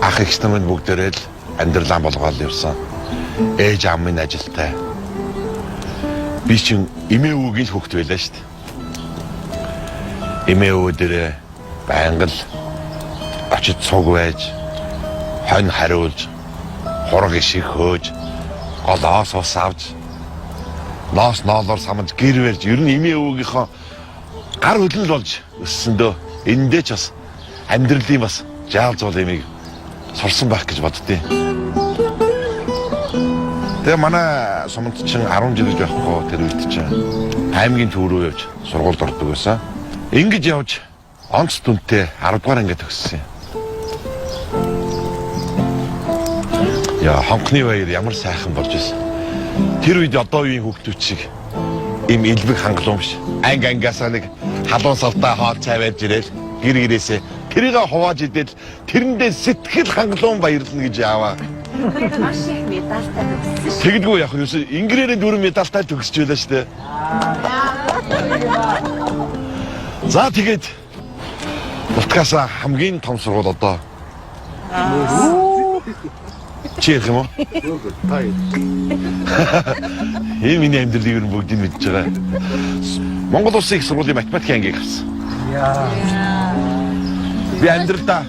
Ах эгч нар минь бүгдээрээ л амьдралаа болгоод явсан. Ээж аав минь ажилтай. Би чинь эмээ өвгийн хүүхэд байлаа шүү дээ. Эмээ өвөө дээрээ байнга л очиж цуг байж, хонь хариулж, хураг ишиг хөөж, голоос ус авч, ноос ноолоор самж гэр барьж, ер нь эмээ өвгийнхөө гар хөлн л болж өссөндөө эндээ ч бас амьдралын бас жаал зуул эмийг сурсан байх гэж боддیں۔ Тэгээ манай суманд чинь 10 жил гэж байхгүй тэр үед чинь аймгийн төв рүү явж сургуульд ордог байсан. Ингэж явж онц дүнтэй 10 дугаар ангид төгссөн. Яа, хонхны баяр ямар сайхан болж байсан. Тэр үед одоо үеийн хүүхдүүд шиг им элбэг хангалуун биш. Анги ангиасаа нэг халуун савтай хоол цай байж ирэл гэр гэрээсээ тэрийг хувааж идэл тэрэндээ сэтгэл хангалуун баярлна гэж яваа. Маш их медальтай төгссөн. Тэгдэггүй яг юу ингэрээр 4 медальтай төгсч байлаа шүү дээ. За тэгээд Бултгасаа хамгийн том сургууль одоо. Чи ярих юм уу? Энэ миний амьдралыг ер нь бүгдийг мэдж байгаа. Монгол Улсын их сургуулийн математикийн ангийг авсан. Би амьдралдаа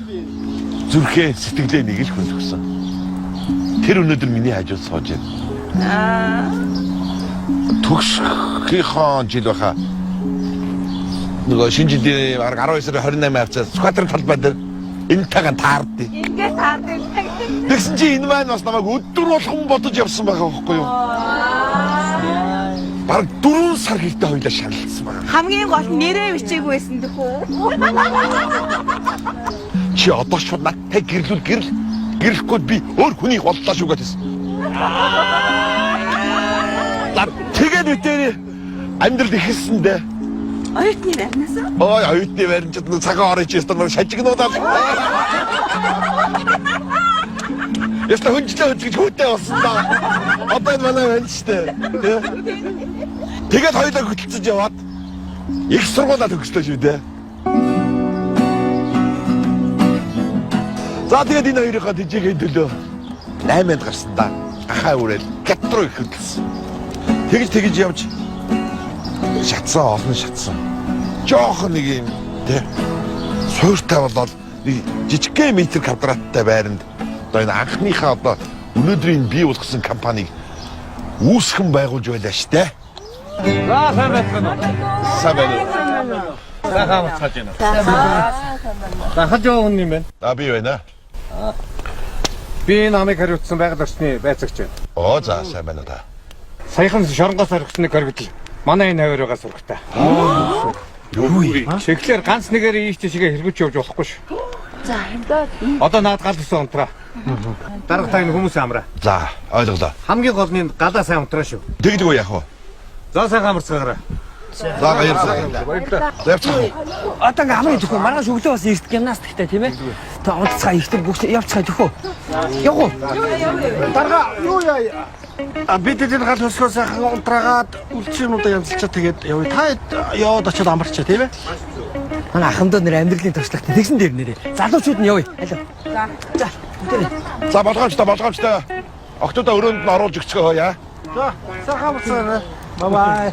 зүрхээ сэтгэлээ нэг л хүн төгсөн. Тэр өнөөдөр миний хажууд сууж байна. Төгсгийнхаа жил баха. Нөгөө шинэ жилийн 12 сарын 28 авцаа сквадрын талбай дээр энэ тагаан таардыг. Ингээ таардаг. Тэгсэн чи энэ маань бас намайг өдөр болгон бодож явсан байгаа байхгүй юу? Бараг 4 сар хийхдээ хоёлаа шаналсан байгаа. Хамгийн гол нь нэрээ бичээгүй байсан дөхөө. Чи одоо шууд надтай гэрлүүл гэрэл. Гэрлэхгүй би өөр хүний боллоо шүү гэсэн. Тэгээд үтээр амьдрал ихэлсэндээ. Оюутны байрнасаа. Ой, оюутны байрн ч цагаан орж ирсэн нэг шажигнуудаа. Яста хүнжлээ гэж хүүтэй болсон да. Одоо энэ манай байна шүү дээ. Тэгээд хоёулаа хөтөлцөж яваад их сургуулаа төгслөө шүү дээ. За тэгээд энэ хоёрынхаа тэжээгийн төлөө 8-нд гарсан да. Ахаа үрэл катруу их хөдөлсөн. Тэгж явж шатсан, олон шатсан. Жохон нэг юм тий. Сууртай болоод жижигхэн метр квадраттай байранд одоо энэ анхныхаа одоо өнөөдрийн бий болгосон компанийг үүсгэн байгуулж байлаа штэ. За сайн байна уу? Сайн байна. Сайхан амцгаж байна. За хаж яваа хүн юм байна. Би байна. Би намайг хариуцсан байгаль орчны байцаагч байна. Оо за сайн байна да. Саяхан шоронгоос орхисныг хоригдл. Манай энэ хавиргаа сурагтай. Шеглэр ганц нэгээр ийч тийшээ хэрэгж явж болохгүй шүү. За одоо наад гал тусан унтраа. Дарга тань хүмүүс амраа. За ойлголоо. Хамгийн гол нь галаа сайн унтраа шүү. Тэгдэггүй яах вэ? За сайхан амарцгаараа. За баярлалаа. Явцгаа. Одоо ингээ хамгийн төхөө маргааш өглөө бас эрт гимнастиктэй тийм ээ. Тэ онцгой ихтэй бүх явцгаа төхөө. Явах уу? Дарга юу яа? Бид энэ гал хөсгөө сайхан унтраагаад үлчинүүдээ янзлчаа тэгээд явъя. Та яваад очиод амарчаа тийм ээ. Манай ахмадаа нэр амьдралын туршлагатай тэгсэн дээр нэрээ. Залуучууд нь явъя. Алуу. За. За болгоомжтой. Октодоо өрөөнд нь оруулж өгцгөө яа. За сайхан амарцгаа. Бай.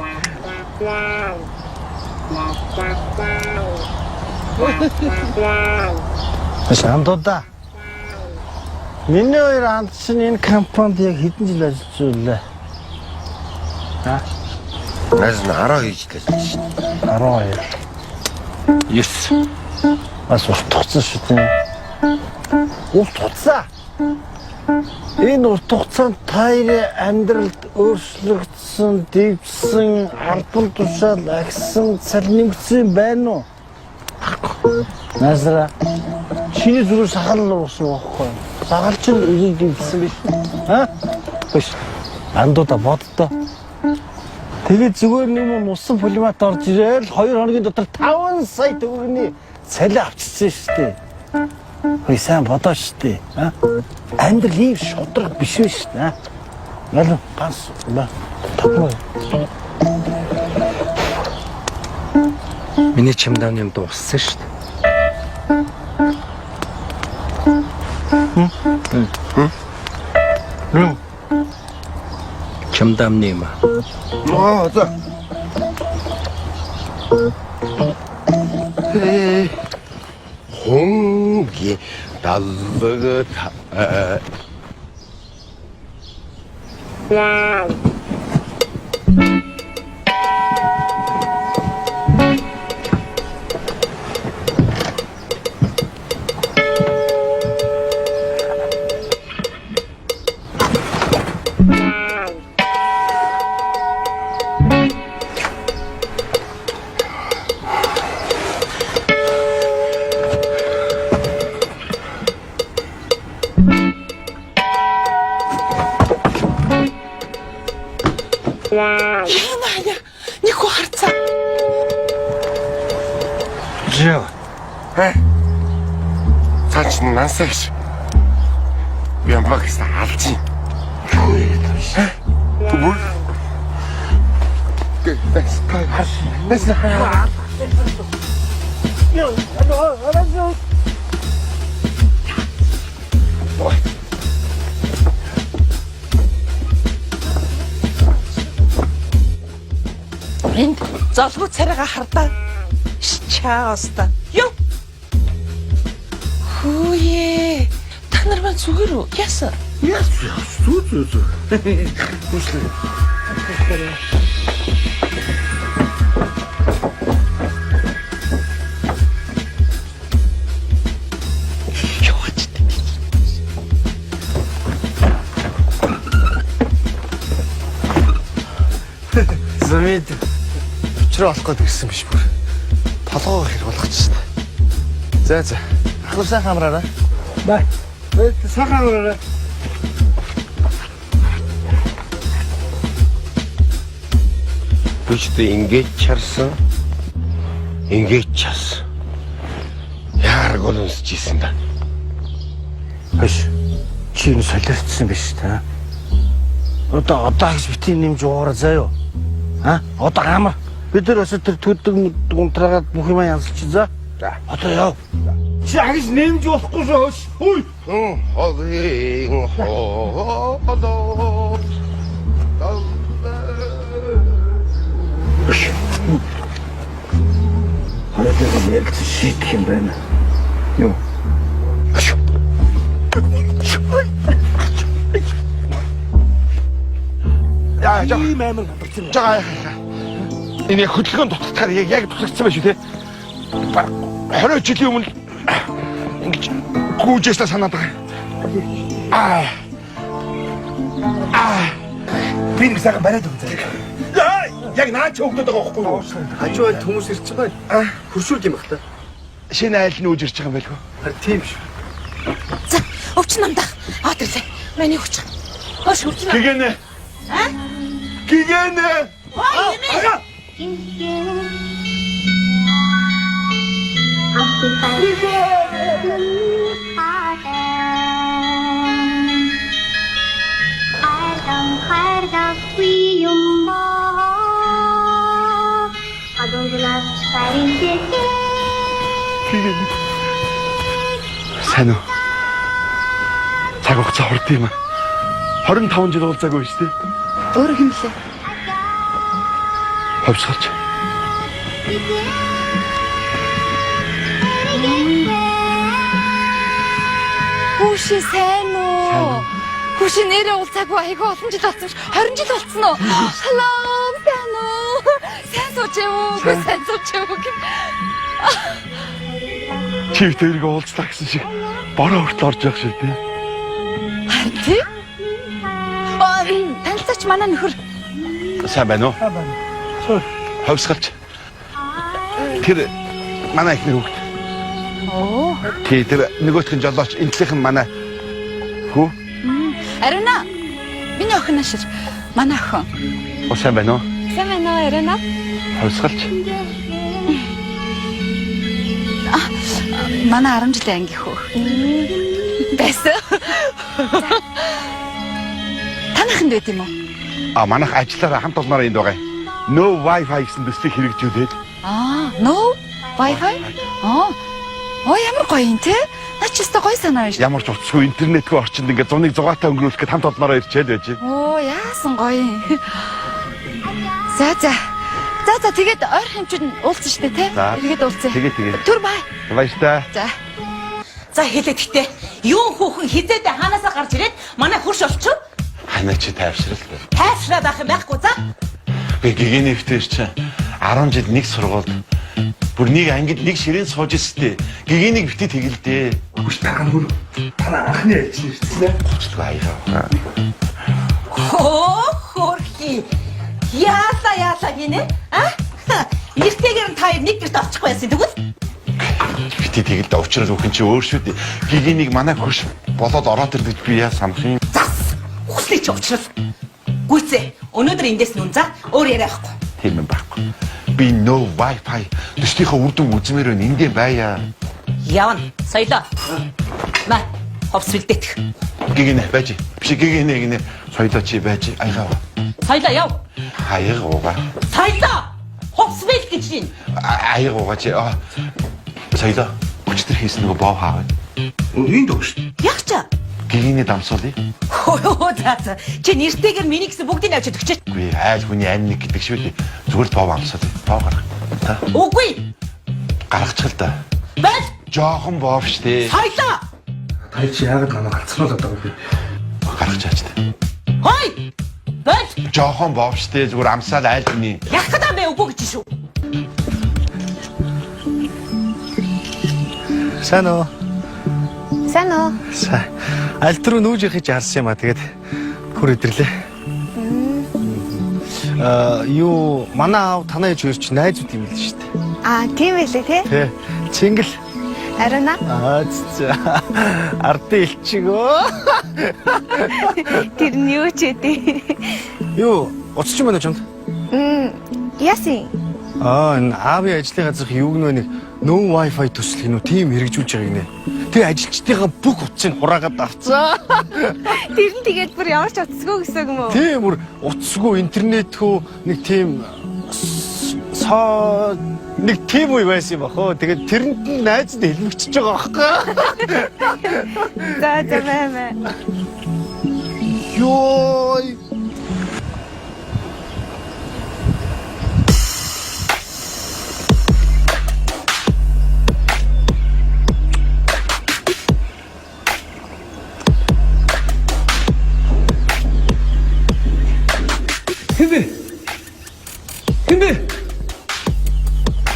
Шамдуда. Миний хоёр анд чинь энэ компанид яг хэдэн жил ажиллаж байлаа? Наас нь 10 хийж лээ шин. 12. 9. Бас урт хугацаа шүү дээ. Урт хугацаа. Энэ урт хугацаанд таны амьдралд өөрчлөгдсөн, дэвжсэн, албан тушаал агсан, цал нэмэгдсэн байна уу? Назара чиний зүрх сахал уусан байхгүй. Сахал чинь үгийг дэвжсэн биш. Биш. Андуудаа боддоо. Тэгээд зүгээр нэг усан полимат орж ирээл 2 хоногийн дотор 5 сая төгрөгийн цалин авчирсан шүү дээ. Хөөе сайн бодоо шүү дээ. Амьдрал ийм шудраг биш вэ шүү дээ. Ялуу ганц ба тавуу. Миний чемодан юм дууссан шүү дээ. Чемодан нэм. За. 홍기 달러가 Яна 니코 харцаа. Жаа. цаач насаач. Би амбагс алж. Энд золгүй царайгаа хардаа. Чаастаа. Юу? Хүүе. Та нар маань зүгээр үү? Яасан? Зүү. Замид өчрөө олох гээд ирсэн биш бүр. Толгоо хэр болгочихсон. За. Ахлуу сайн хамраарай. Бай. Сайхан өрөөрэй. Бүчтэй ингэж чарсан. Ингэж час. Яарг олонсч ийсэн да. Биш. Чи энэ солиорчсон биш та. Одоо гэж битгий нэмж уураа заяа. Одоо амар. Бид нар өсө тэр төдөг унтраагаад бүх юм янзлчих за. Одоо яв. Чи агш нэмж болохгүй шөөш. Хүй. Хогийн хоолоо. Хараатай ярилц шийдэх юм байна. Юу? Яа, ийм амар гадарсан. жаа. Энэ хөдөлгөөн дутагдахаар яг дутагдсан байх шүү те. 20 жилийн өмнө ингэж гүйжээслээ санаад байгаа. Би нэг сайхан бариад өгсөн. Яг наач өгдөд байгаа байхгүй юу? Хажууд хүмүүс ирж байгаа. Хөршүүлж юм бах та. Шинэ айл нь үүж ирж байгаа юм байлгүй. Харин тийм шүү. За, өвч намдах. Аатарлаа. Миний өвч. Хош өвч нам. Гэгэнэ. Гэгэнэ. Сайн уу? Цаг хугацаа хурд юм аа. 25 жил уулзаагүй шүү дээ. Өөр хэмлээ. Ховсголч. Хүүши сайн уу? Хүшин нэрээ уулзаагүй айгүй олон жил болсон ш. 20 жил болсон уу? Hello, сайн уу? Сайн сууж юу? Сайн сууж юу? Чи тэрийг уулзлаа гэсэн шиг бороо хүртэл орж явах шиг тий. Тий? Танилцаач манай нөхөр. Сайн байна уу? Сайн байна. Суур. Ховсгалч. Тэр манай ихний хүүхд. Оо. Тий, тэр нөгөөх нь жолооч, энтлийнх нь манай хүү. Арина. Миний охин ашир. Манай охин. Сайн байна уу? Сайн байна уу, Арина? Ховсгалч. Манай 10 жилийн анги хөө. Байсан. Танайханд байт юм уу? Манайх ажиллаараа хамт олноор энд байгаа. No Wi-Fi гэсэн төслийг хэрэгжүүлээд. No Wi-Fi? Ямар гоё юм те? Наа ч өстой гоё санаа шүү. Ямар ч утасгүй интернетгүй орчинд ингээд зуныг зугаатаа өнгөрүүлэхэд хамт олноор ирчээд байж. Яасан гоё юм. За тэгээд ойр хэмжээнд уулзсан шүү дээ те? Тэгээд уулзъя. Тэгээ. Түр бай. Баяртай. За хэлээд гэхдээ юу хүүхэн хизээд хаанасаа гарч ирээд манай хурш олчих. Ханаа чи тайвшрал. Тайвшраа байх юм байхгүй за. Би гэгэний өвтөөр чи 10 жил нэг сургууль. Бүр нэг ангид нэг ширээн сууж өстэй. Гэгэнийг бити тэгэлдээ. Хүч таган бүр танаа анхны ажил ирсэн. Гоцлоо аяа. Хөрхи. Яалаа гинэ? Эртэйгээр нь та нэг гэрт очих байсан тэгвэл? Бити тэгэлдээ уучрал үхэн чи өөр шүү дээ. Гэгэнийг манай хурш болоод ороод ирлээ би яа санах юм. Зас. Хүслээ чи уучрал. Гүйцээ. Өнөөдөр эндээс нүн за өөр яриа авахгүй. Тийм юм байхгүй. Би no Wi-Fi төслийнхөө үр дүн үзмээр байна. Эндээ байя. Явна. Соёлоо. Маа ховс бэлдэх. Гэгэнэ байж. Биш гэгэнэ соёлоо чи байж. Аягаа. Соёлоо яв. Аягаа. Соёлоо. Ховс бэл гэж юм. Аягаа чи. Соёлоо. Өчтөр хийсэн нөгөө боо хаа. Энд өгш. Яг ч. Гэгэнэ дамсуулъя. За. Чи нэртэйгээр миний гэсэн бүгдийг авчид өгчээ. Үгүй айл хүний ань нэг гэдэг шүү дээ. Зүгээр л боо амсаад. Боо гарах. Та. Үгүй. Гаргачихл та. Бэл. Жохон боо штэ. Соёлоо. Та чи яагаад намайг галцруулаад байгаа вэ? Гаргаж чаач та. Хой. Бэл. Жохон боо штэ зүгээр амсаад айл хүний. Яг гэдэг бэ үгүй гэж шүү. Сайн уу? Сайн уу? Сайн. Аль руу нүүж явах гэж харсан юм а тэгээд бүр идэрлээ. Юу манай аав танаа ээж хоёр ч найзууд юм л шүү дээ. Тийм байлээ те? Тий. Чингэл. Арина. Ардын элчигөө. Тэр нь юу ч үдээ. Юу, уцч юм байна чамд? Ясын. Энэ аавын ажлын газрах юуг нэг no Wi-Fi төсөл гинүү тийм хэрэгжүүлж байгааг нэ. Тэгээ ажилчдынхаа бүх утсыг хураагаад авцаа. Тэр нь тэгээд бүр ямар ч утасгүй гэсэн юм уу? Тийм бүр утасгүй интернетгүй нэг тийм нэг тийм үе байсан юм бахоо. Тэгээд тэрэнд нь найзд хэлмэгчж байгаа байхгүй. За мэ. Йой.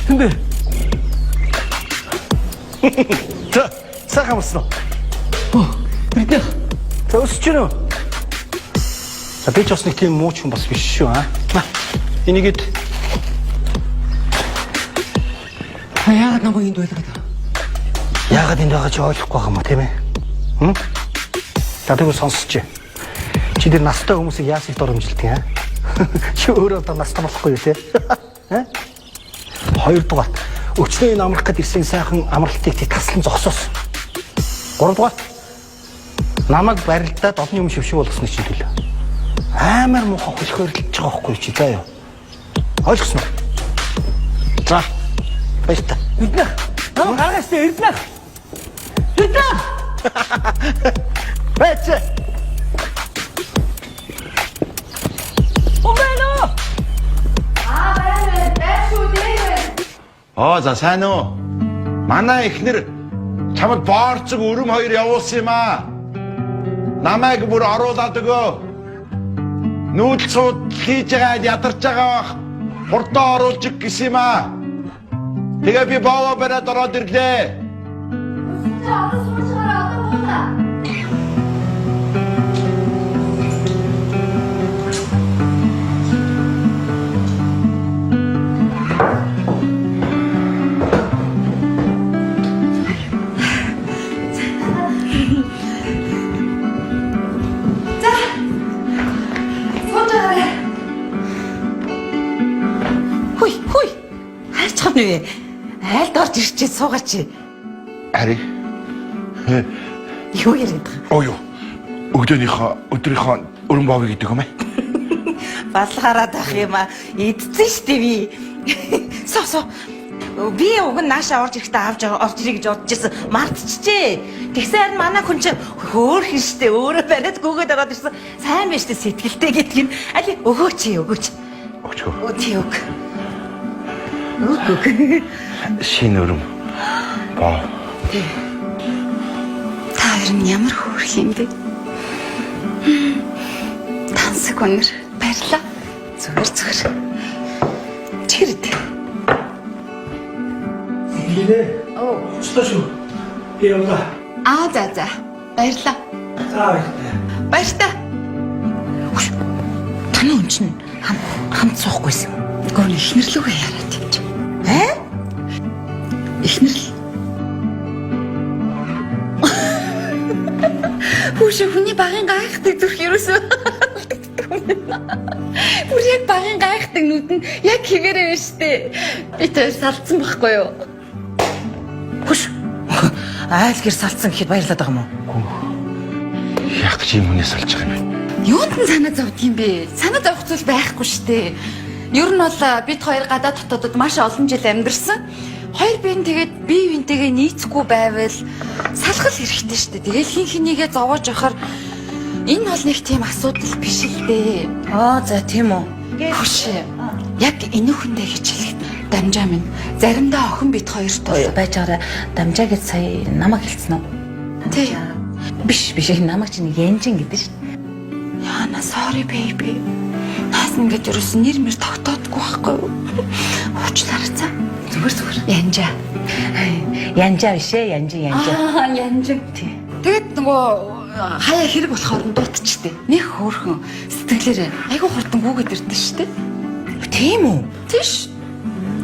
Хинбэ. За, сайхан болсон уу? Бидээ. За өсөж гэнэ үү? За би ч бас нэг тийм муу ч юм бас биш шүү аа. Энийгэд Яагаад намайг энд байлгаад байгаа? яагаад энд байгаа ч ойлгохгүй байгаа юм а тийм ээ. За тэгвэл сонсч. Чи тэр настай хүмүүсийг яасыг доромжилдэг аа? Чи өөрөө одоо настай болохгүй юу те? Хоёрдугаар өчнөө энэ амрах гэд ирсэн сайхан амралтыг тий таслан зогсоос. Гуравдугаар намайг барилдаад одны юм шившиг болгосны чинь төлөө. Амар муухай хөлхөрлөж байгаа байхгүй чи заа юу? Ойлгосноо? За. Баярлалаа. Биднэ. Гаргаас ирднэ. Биднэ. Бэцэ. Омэно. За сайн уу? Манай эхнэр чамд боорцог өрөм хоёр явуулсан юм аа. Намайг бүр оруулаад өгөө. Нүүдэлсүүд хийж байгаа ядарч байгаа бах. Хурдаа оруулж иг гэсэн юм аа. Тэгээ би боо бараад ороод ирлээ. Одоо суучаараа одоо бууна. Хүй. Хайрцхан вэ? Айлд орж ирчээ суугаач. Ари. Юу яриад байгаа? Оо юу. Өдрийнхөө өрөн боовыг гэдэг юм аа. Балгараад ах юм аа. Идсэн штэ би. Соо. Би уг нь наашаа орж ирэхдээ орж ирэй гэж бодож ирсэн. Мартчихжээ. Тэгсэн харин манай хүн чинь хөөхөн штэ. Өөрөө бариад гүгээд ороод ирсэн. Сайн байж штэ сэтгэлтэй гэдг нь. Али өгөөч. Өчгөө. Өг. Шинэ өрөм. Боо. Та хоёр нь ямар хөөрх юм бэ? Тансаг өнөр баярлаа. Зүгээр. Чирд. Ирээ. Өчтөө шүү. Би явлаа. За. Баярлаа. Баяртай. Таны хүн чинь хамт суухгүйсэн. Гоо ихнэрлүүгээ яриад юм чи. Ихнэрл. Хүүш хүний багын гайхдаг зүрх ерөөсөө. Бүр яг багын гайхдаг нүд нь яг хэгээрээ байна штэ. Би тэр салцсан байхгүй юу? Хүш. Айл гэр салцсан гэхэд баярлаад байгаа юм уу? Яг чи юм хүнээс олж байгаа юм бэ? Юунд нь санаа зовд юм бэ? Санаа зовх зүйл байхгүй штэ. Ер нь бол бид хоёр гадаад дотоодод маш олон жил амьдарсан. Хоёр биеинтэйгээ нийцэхгүй байвал салхал хэрэгтэй штэ. Тэгэл хинхнийгээ зовоож явахаар энэ бол нэг тийм асуудал биш л дээ. За тийм үү. Хүш. Яг энүүхэндээ гэж хэлэхэд дамжаа минь. Заримдаа охин бид хоёрт Байж байгаараа дамжаа гэж сая намайг хэлсэн үү? тий. Биш намайг чинь Янжин гэдэг шин. Яна sorry baby. Наас ингээд ерөөс нэр мэр тогтоодгүй байхгүй юу? Уучлаарай. Зүгээр. Янжаа биш ээ, Янжин. Янжин. Тэгэд нөгөө хаяа хэрэг болохоор нь дутчихдээ. Нэг хөөрхөн сэтгэлээрээ айгүй хурдан гүгээд ирдэ штэ. Тийм үү? Тийш.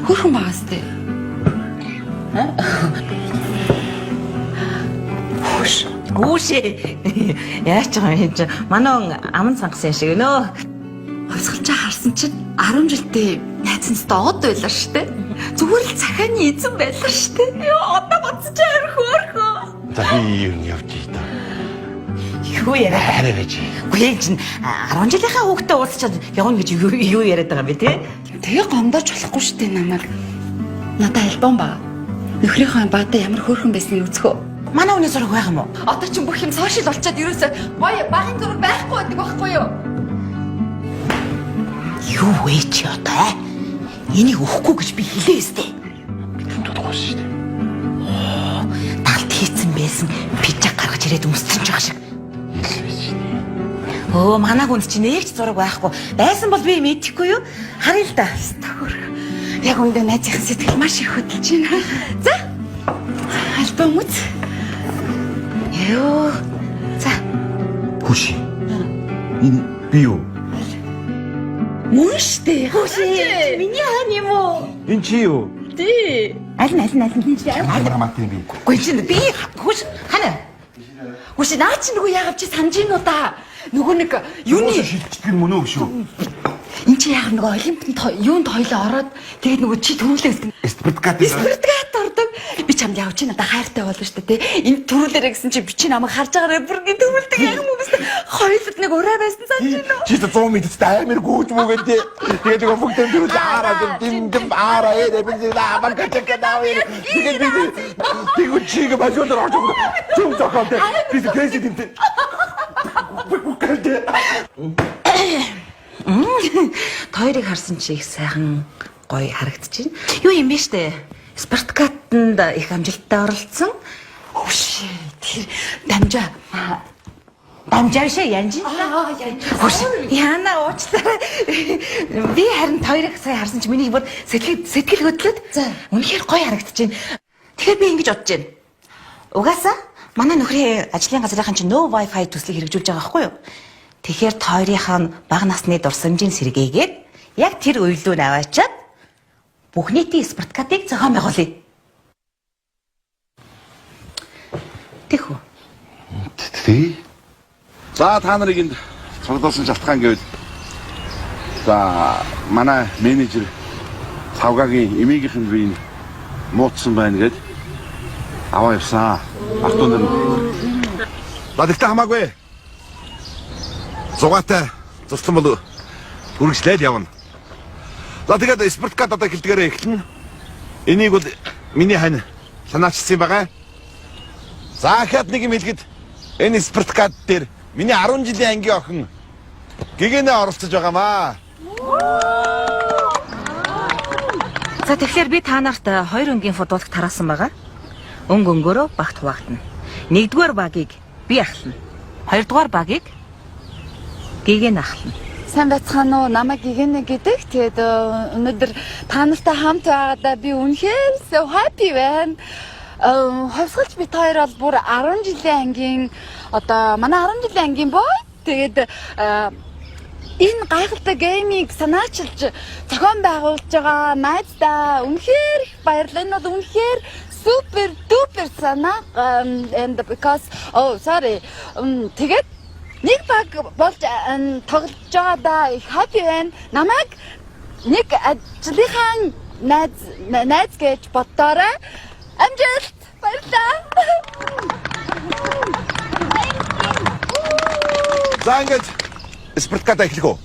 Хөөрхөн багаас тээ. Гүүшээ. Яач байгаа юм чи? Манай аман сангасан шиг нөө. Хосголж харсан чинь 10 жилдээ найзанцтай од байлаа штэ. Зүгээр л цахааны эзэн байлаа штэ. Одоо бодсож хөөрхөн. За би юу явж ийдээ. Юу яриа? Хараа гэж. Үгүй чинь 10 жилийнхаа хүүхдээ уулзчаад явна гэж юу яриад байгаа юм бэ те? Тэгээ гомдооч болохгүй штэ намайг. Надаа альбом ба. Нөхрийнхөө баада ямар хөөрхөн байсныг үзэхөө. Манай үнэ зураг байгаа юм уу? Одоо ч бүх юм сошиал болчиход ерөөсөө гоё багын зураг байхгүй байдаг байхгүй юу? Юу вэ чи одоо? Энийг өгөхгүй гэж би хэлээ өстэй. Тодорхой шүү дээ. Талд хийцэн байсан пижак гаргаж ирээд өмссөн ч байгаа шиг. Манай хүнд чи нэг ч зураг байхгүй. Байсан бол би мэдэхгүй юу? Харъя л да. Яг үндэ найзынхаа сэтгэл маш их хөдөлж байна. За. Альбом үз. Ёо. За. Хүш. Энэ би юу? Мөн штэ. Хүшээ. Миний хаан юм уу? Энэ чи юу? Тий. Аль нь чи? Хамаат юм би. Гүй чи би хүш хана. Хүш наа чи нөгөө яагаад чи санаж гин уу та? Нөгөө нэг юуны шилждэг юм уу шүү? Энд чи яг нөгөө олимпиад юунд хоёлоо ороод тэгээд нөгөө чи төрүүлээ гэдэг. Спиртгат ордог. Би чамд явж чи надад хайртай болно шүү дээ. Энд төрүүлээрэ гэсэн чи би чи намайг харж байгаараа бүр ингэ төрүүлдэг яг юм уу гэсэн. Хоёулд нэг ураа байсан санаж байна уу? Чи 100 мэдтэй амар гүйж мүгээд тэгээд нөгөө бүгд төрүүл араад дэм араа ээ бинзин аман качкадаа. Тэгээд би тэгвэл чигээ бажуулаад орж байгаа. Чүм зохиолтой. Би президент. Тойрыг харсан чи их сайхан гоё харагдаж байна. Юу юм бэ штэ? Спартакиаданд их амжилттай оролцсон. Хөш. Тэр дамжаа. Дамжаашаа янж. Яна уучлаарай. Би харин хоёрыг сая харсан чи миний бүр сэтгэл хөдлөд. Үнэхээр гоё харагдчихэв. Тэгэхээр би ингэж бодож байна. Угаасаа манай нөхрийн ажлын газрынхан чи no wifi төслийг хэрэгжүүлж байгаа байхгүй юу? Тэгэхээр тойрынхаа нь бага насны дурсамжийн сэргээгээд яг тэр уйлуу наваачаад бүх нийтийн спорткатыг зохион байгуулъя. Тэхүү. Тий. За та нарыг энд цуглуулсан шалтгаан гэвэл за манай менежер Цавгагийн эмээгийнхэн би муудсан байна гэд аваа явсан. Ах トゥ нар. Бадагта хамаагүй. Зугаатай цуслан бол үргэлжлээд явна. За тэгээд спорткат одоо хэлдгээрээ эхэлнэ. Энийг бол миний хань санаачсан байгаа. За хаад нэг юм хэлгээд энэ спорткат дээр миний 10 жилийн ангийн охин гэгэнэ оролцож байгаамаа. За тэгэхээр би та нарт 2 өнгийн футболт тараасан байгаа. Өнгөрөө багт хуваагдана. 1-р багийг би ахлана. 2-р багийг гэгэн ахлана. Сайн байцгаана уу? Намайг Гэгэнэ гэдэг. Тэгээд өнөөдөр та нартай хамт байгаадаа би үнэхээр so happy байна. Ховсголч бит хоёр бол бүр 10 жилийн ангийн одоо манай 10 жилийн ангийн боо. Тэгээд энэ гайхалтай геймийг санаачилж зохион байгуулж байгаа найздаа үнэхээр их баярлалаа. Энэ бол үнэхээр супер дупер санаа and because тэгээд нэг баг болж тоглож байгаадаа их happy байна. Намайг нэг ажлынхан найз гэж бодоорой. Амжилт! Баярлалаа. За ингэж спорткат эхлэх үү?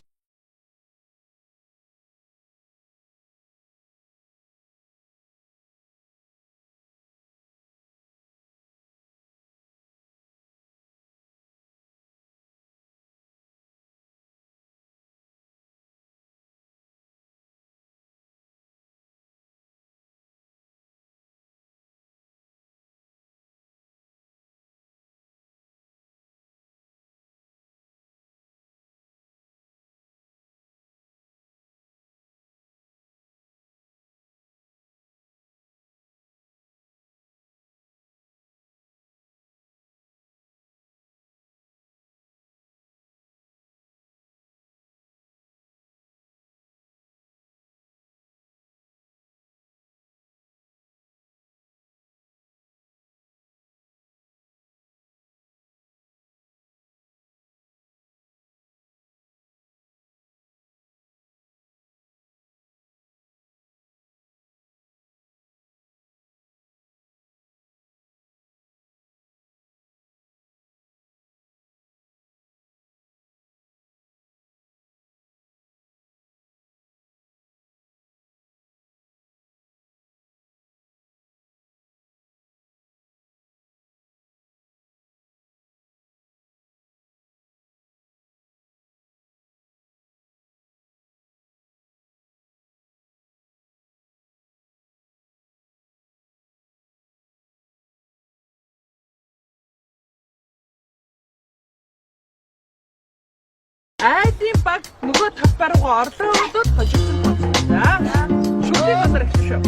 Айдын баг нөгөө талбай руу орлоод хожигдсон байна. Шүлийн газар эхэлж шүү.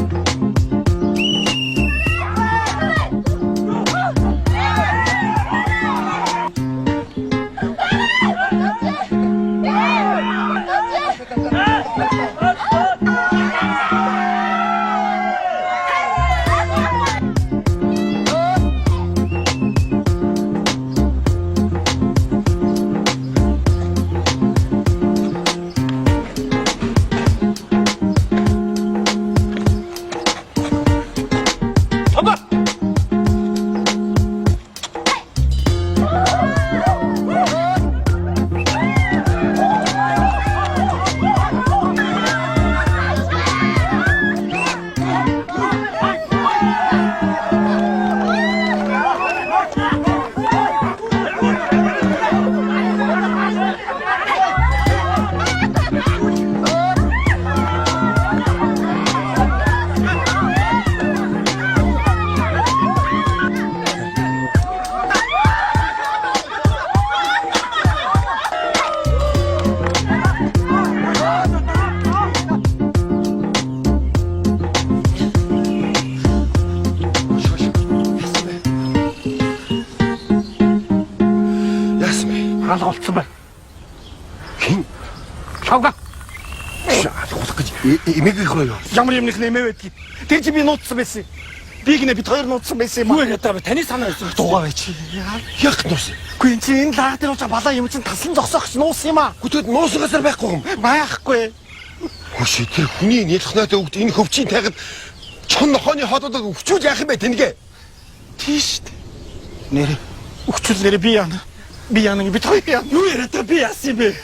Тавга. Алгуулах гэж эмээг их гоё. Ямар юм нэмээ байдгийг. Тэр чи би нууцсан байсан. Би гинэ бид хоёр нууцсан байсан юм аа. Юу ядаа таны санаа байсан. Дуугаа байж. Яг нуус. Гүй энэ чи энэ лаа дээр уучаа балаа юм чинь таслан зогсоох нуусан юм аа. Гүтэд нуусгасаар байхгүй юм. Байхгүй. Хөшөө тэр хүний нялхнаатай өгд энэ хөвчийн тайгад чон нохооны хоолойд өвчүүл яах юм бэ тэнгээ? Тийш дээ. Нэр өгчүүл нэр би яана. Би яана би той яана. Юу яриад та би яасан бэ?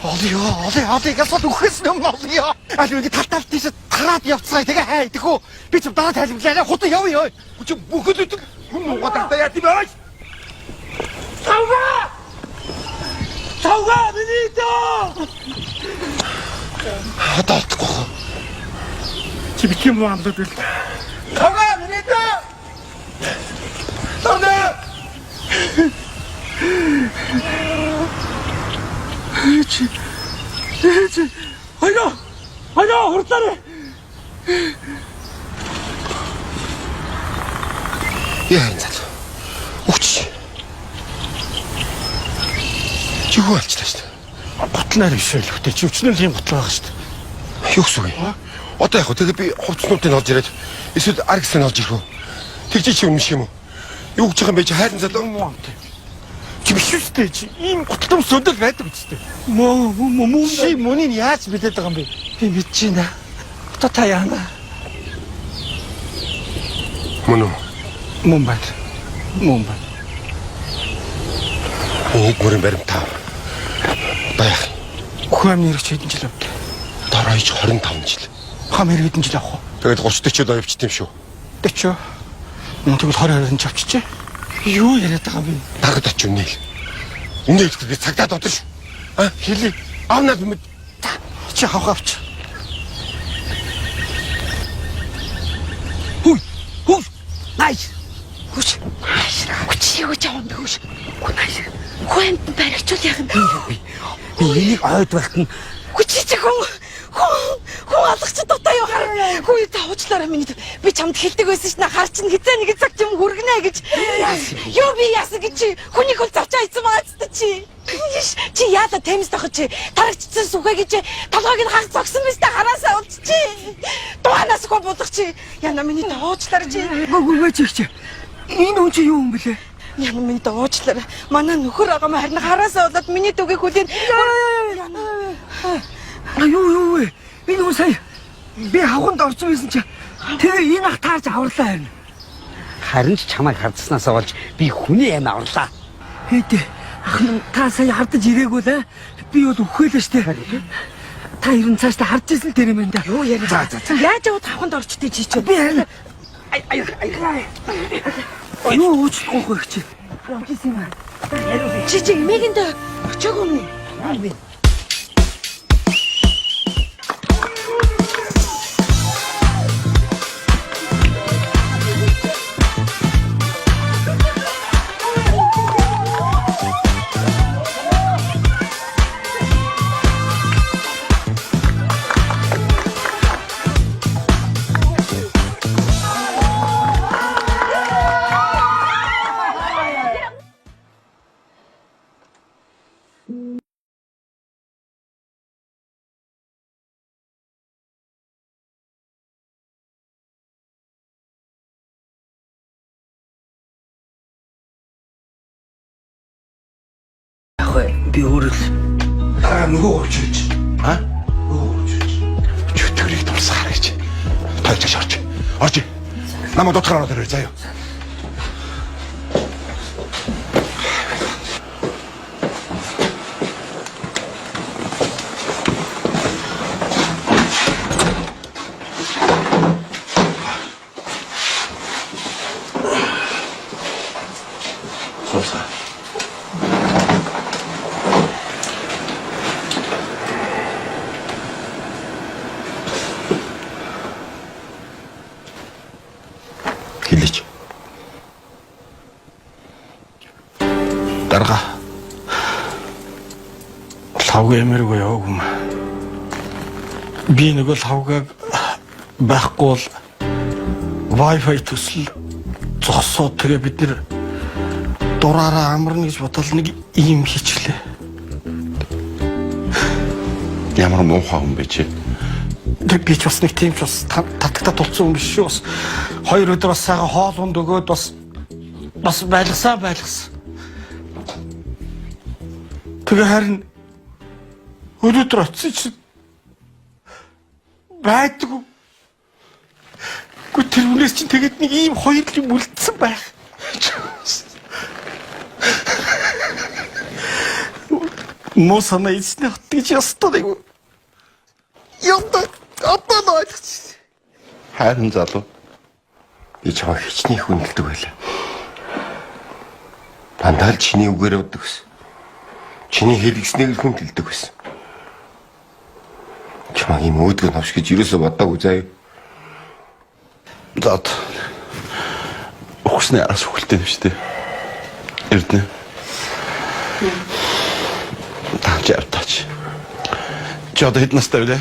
Олё гасаад үхэс юм олё. Аль үгүй тал тийш тараад явцгаа тэгээ хайдаг уу? Би ч дараа тайлбарлаа хутан явъя. Чи бүхэд үтг хүн угаадагтай яа тийм ээ? Тавга миний доо. Хатаалтахгүй. Чи би юм амдад бил. Тавга миний доо. Тавга. Чи. Айно хурлаарай. Яа энэ. Үхчих. Чи юу болчихлаа шүү дээ. Готлнаар биш л хөтэй. Чи өчнөө тийм готлоо байгаа шүү дээ. Юу гэсэн үг вэ? Одоо яг хөө тэгээ би хувцснуудыг олж ирээд эсвэл аргсыг олж ирэх үү? Тэг чи өмнөш юм уу? Юу гэж байгаа юм бэ чи хайрын залуу? Чи биш үстэй чи ийм готлом сөндөл байдаг үстэй. Мөн чи мөнийг яаж мэдээд байгаа юм бэ? Би мэдчихээн. Одоо та яана? Мөн үү? Мөн байна. Нэг мөрийн баримтаа. Баях. Хөөм нэрч хэдэн жил авд. Дараач 25 жил. Хамэр хэдэн жил авах вэ? Тэгээд 30 40 жил явчихсан юм шүү. Тэчөө. Мөн тэгвэл 20 ч авчижээ. Юу яриад байгаа юм бэ? Дагд очив нээл. Үнэ хэлэхэд би цагдаад одор шүү. А хэлий. Аавнаад мэд. Чи хавх авч. Хүй. Найс. Хүч юу жаам бэ хүч. Хүн баригчул яах юм бэ? Би энийг ойд байх нь Хүч чи хүн алгач дутаа юу хар. Хүй та уучлаарай миний. Би чамд хэлдэг байсан шнэ хар чинь хизээ нэг цаг юм хүргэнэ гэж. Юу би яасан гэж чи хүнийг хөл завчаа ийцэн байгаа чи. Чи яада тэмс тохо чи тарагчсан сүхэ гэж толгойг нь хагас зогсон биз дээ хараасаа уулч чи. Дуанаас хөө булах чи. Яна миний та уучлаарай чи. гүгөө чи. Энэ хүн чи юу юм бэлээ? Яна миний та уучлаарай. Манай нөхөр байгаа ма харин хараасаа болоод миний төгөө хүлээн. Юу вэ? Энэ хүн сая би хавханд орсон байсан чи тэгээ энэ ах таарч аварлаа харин. Харин ч чамайг хардсанаас болж би хүний юм аварлаа. Хэдэ ах нь та сая хардаж ирээгүй л би бол өхөөлөө штэ. Та ерөн цаашдаа харж ирсэн л тэр юм энэ. Юу яри. Яаж яваад хавханд орчтой чи ч. Би харин юу уучлахгүй хөө чи. Явчихсан юм аа. Чи эмээгэнд очоогүй юм. Би өөрөө л Нөгөө урчиж. А? Нөгөө урчиж. Чөтгөрийг дурсаар гэж. Тойцож орж. Орж. Намайг дотор ороод ирээ заяа. Хэлээч. Дарга. Лавга эмэргүй яваагүй юм. Би нөгөө лавгаг байхгүй бол Wi-Fi төсөл зогсоод тэгээ бид нэр дураараа амарна гэж бодвол нэг ийм хийчлээ. Ямар муухай хүн бэ чи? Би ч бас нэг тийм ч бас татагтаа тулцсан юм биш шүү. Бас 2 өдөр бас сайхан хоол унд өгөөд бас байлгасаа. Тэгээ харин өнөөдөр очсон чи байдгүй. Гү тэр хүнээс чинь тэгээд нэг ийм хоёр л юм үлдсэн байх. Мосана ийснэ хот гэж ястаа нэг. Яндаа одоо ойлгоч. Хайрын залуу. Би чамайг хичнээн хүндэлдэг байлаа. Дандаа л чиний үгээр явдаг гэсэн. Чиний хэлгснээр л хүндэлдэг байсан. Чамайг юм өөдгөө навш гэж юусоо бодоогүй заяа. Зад. Ухсны араас хөлтэй юм шүү дээ. Эрдэнэ. Таач явтаач. Чи одоо хэд настай вэ?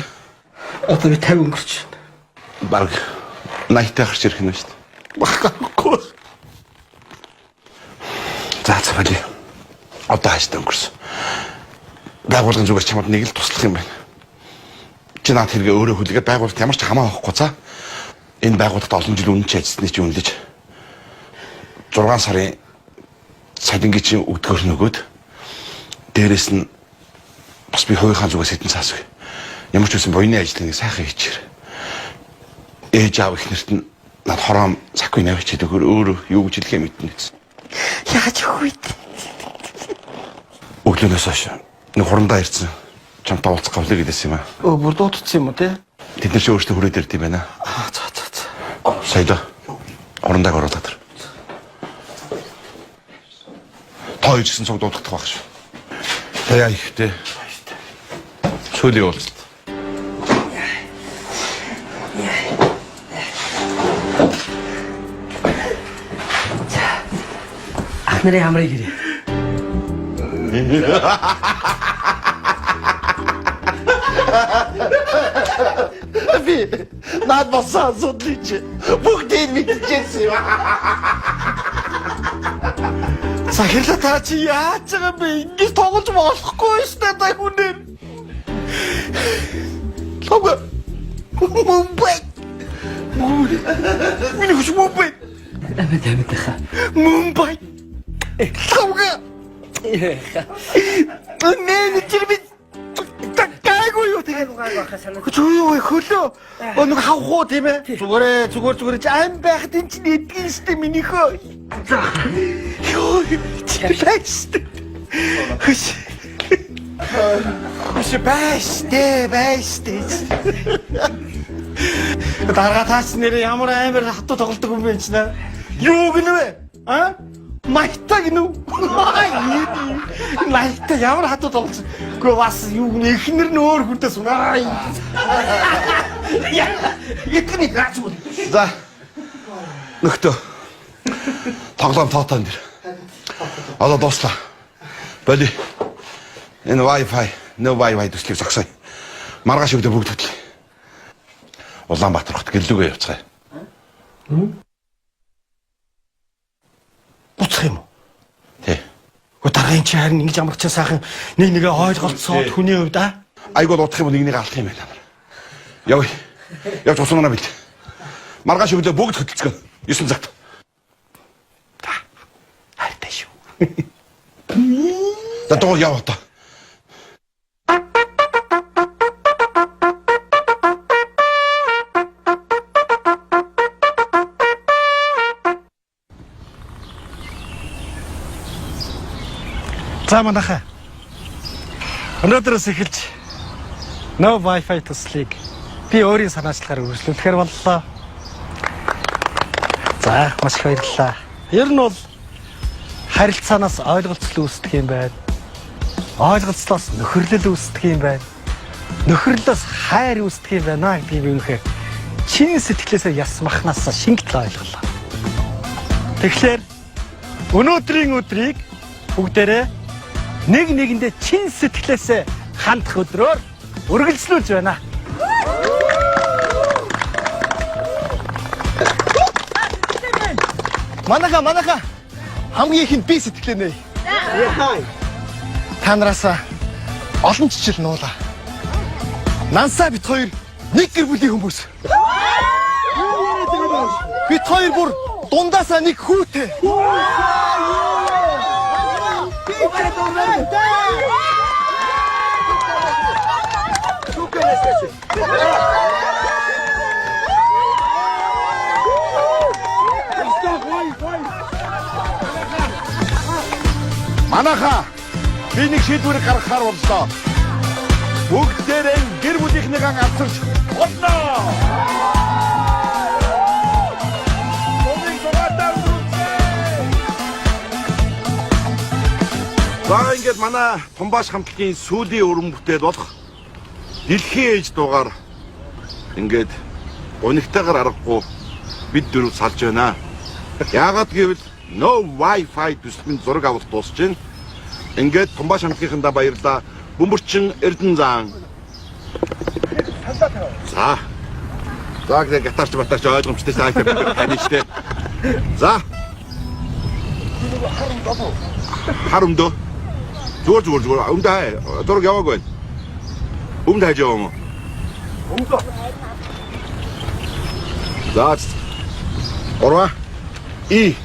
Одоо би 50 өнгөрч байна. Баг 80-тай гарч ирэх юм шүү дээ. Баггүй. За цаавали. Одоо хааштай өнгөрсөн. Байгуулгын зүгээр чамд нэг л туслах юм байна. Чи наад хэрэгээ өөрөө хүлээгээд байгуулалт ямар ч хамаа авахгүй цаа. Энэ байгууллагт олон жил үнэн чи ажилласны чи үнэлж 6 сарын цалингийн өгдгөр нөгөөд дээрэс нь бас би хоёрхан зүгээс хэдэн цаасгүй. Ямар ч үсэн буйны ажлыг сайхан хийчихэр. Ээж аав ихнэрт нь над хороом цахгүй навчид өөрөө юу гэж хэлэхээ мэднэ гэсэн. Яаж өгөх вэ? Өглөөнөөс хойш нэг хурандаа ирсэн. Чамтай уулзах гавлаа гэдээсэн юм аа. Бүр дуутсан юм уу те? Тэд нар ч өөрсдөө хүрээд ирд юм байна. За. Сайда. Хорондааг оруулаад ир. Той гэсэн цог дуудах байх шүү. Таяа ихтэй. Сүүлийн уулзалт. Ах нарын хамрыг ирээ. Би наад босаа зүдлийч. Бүгдийг мэдчихсэн юм. Сахирлаа та чи яаж байгаа бэ? Ингэж тоглож болохгүй шүү дээ хүнээр. Лага. Мумбай. Миний хүч мумбай. Амт хаа. Мумбай. Лага. Нэ чирби. Гайгүй юу тэгээд гайгүй санаа. Чөө хөлөө. Өнөг хавхуу тийм ээ. Зүгээр ам байхад энэ чинь эдгэн штэ минийхөө. За. Йоо. Чипэст. Хүш бэст. Дараа таач нэр ямар амар хатуу тоглодог юм бэ чинь. Юу гинэ? А? Майтаг нү. Майтаг ямар хатуу тоглож. Гэхдээ бас юу гинэ ихнэр нь өөр хүнтэйс унаа. Яхны гаач уу. За. Нөхтөө. Тоглоом тоотоо нэр. Одоо дуслаа. Боли. Энэ Wi-Fi, Wi-Fi төслийг зогсоё. Маргааш өгдөө бүгд хөтлөе. Улаанбаатар хот гэллүүгээ явцгаая. Буцах юм уу? Тий. Гэхдээ дараагийн чи харин ингэж амарч сайхан нэгээ ойлголцоод хүний хувьд аа. Айгуу дутах юм нэгнийг алах юм байна. Явъя. Явж уснаа бил. Маргааш өгдөө бүгд хөтлөцгөө. 9 цагт. Хайртай шүү. За дуу яв одоо. За манайхаа. Өнөөдрөөс эхэлж no Wi-Fi төслийг би өөрийн санаачлагаар үргэлжлүүлэхээр боллоо. За маш их баярлалаа. Ер нь бол харилцаанаас ойлголцол үүсдэг юм байна. Ойлголцлоос нөхөрлөл үүсдэг юм байна. Нөхөрлөлөөс хайр үүсдэг юм байна гэдгийг би үнэхээр чин сэтгэлээсээ ясмахнаас шингэл ойлголоо. Тэгэхээр өнөөдрийн өдрийг бүгдээрээ нэг нэгэндээ чин сэтгэлээсээ хандах өдрөөр үргэлжлүүлж байна. Манайха хамгийн ихэнд би сэтгэлээ нэ. Та нараас олон жижил нуулаа. Нансаа бит хоёр нэг гэр бүлийн хүмүүс. Бит хоёр бүр дундаасаа нэг хүүтэй. Манайхаа би нэг шийдвэр гаргахаар боллоо. Бүгдээрээ гэр бүлийнхнийг авчирч болно. За ингээд манай Томбаш хамтлагийн сүүлийн уран бүтээл болох Дэлхийн ээж дугаар ингээд унигтайгаар аргагүй бид дөрөв салж байна. Яагаад гэвэл no wifi төсвийн зураг авалт дуусч байна. Ингээд Томбаш хамтлагийнхандаа баярлалаа. Бөмбөрчин Эрдэнэзан. За. За гэх гатарч батарч ойлгомжтой сайт тань штэ. За. Харамдоо. Зүгээр. Өмдөө. Зураг яваагүй. Өмдөө хажаа юм уу? Өмдөө. За. Орва. И.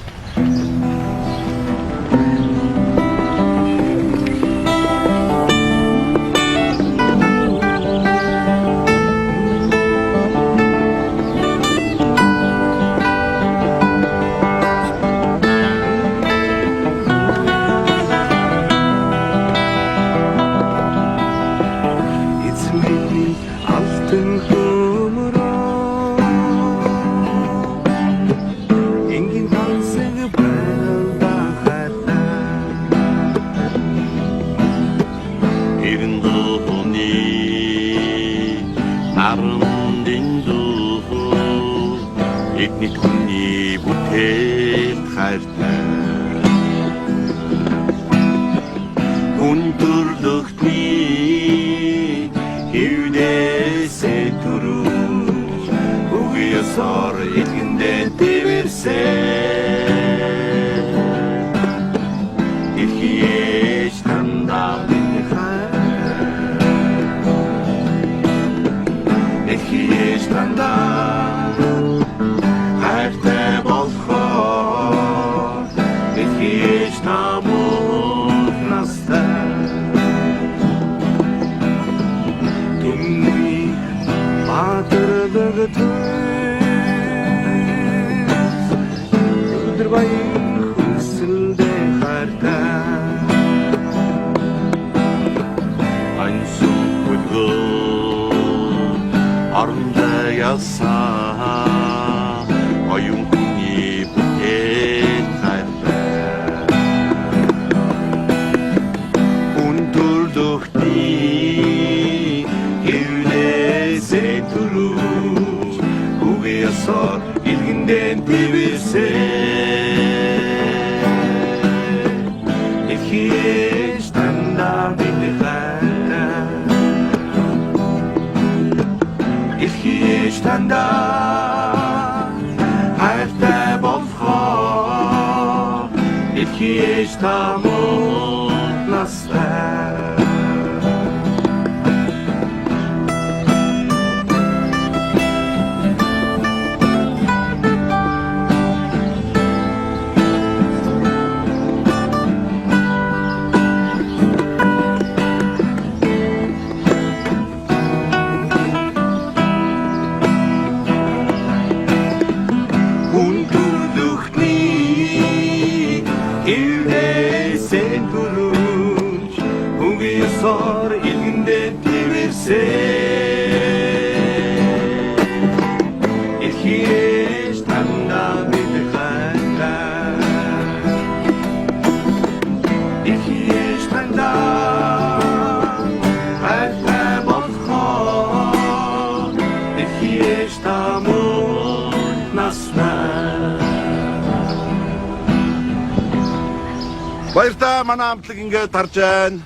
Баяртай манай хамтлаг ингээд тарж байна.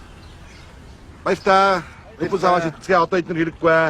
Баяртай. Өөхөс аваад ицгээ одоо эдгээр хэрэггүй.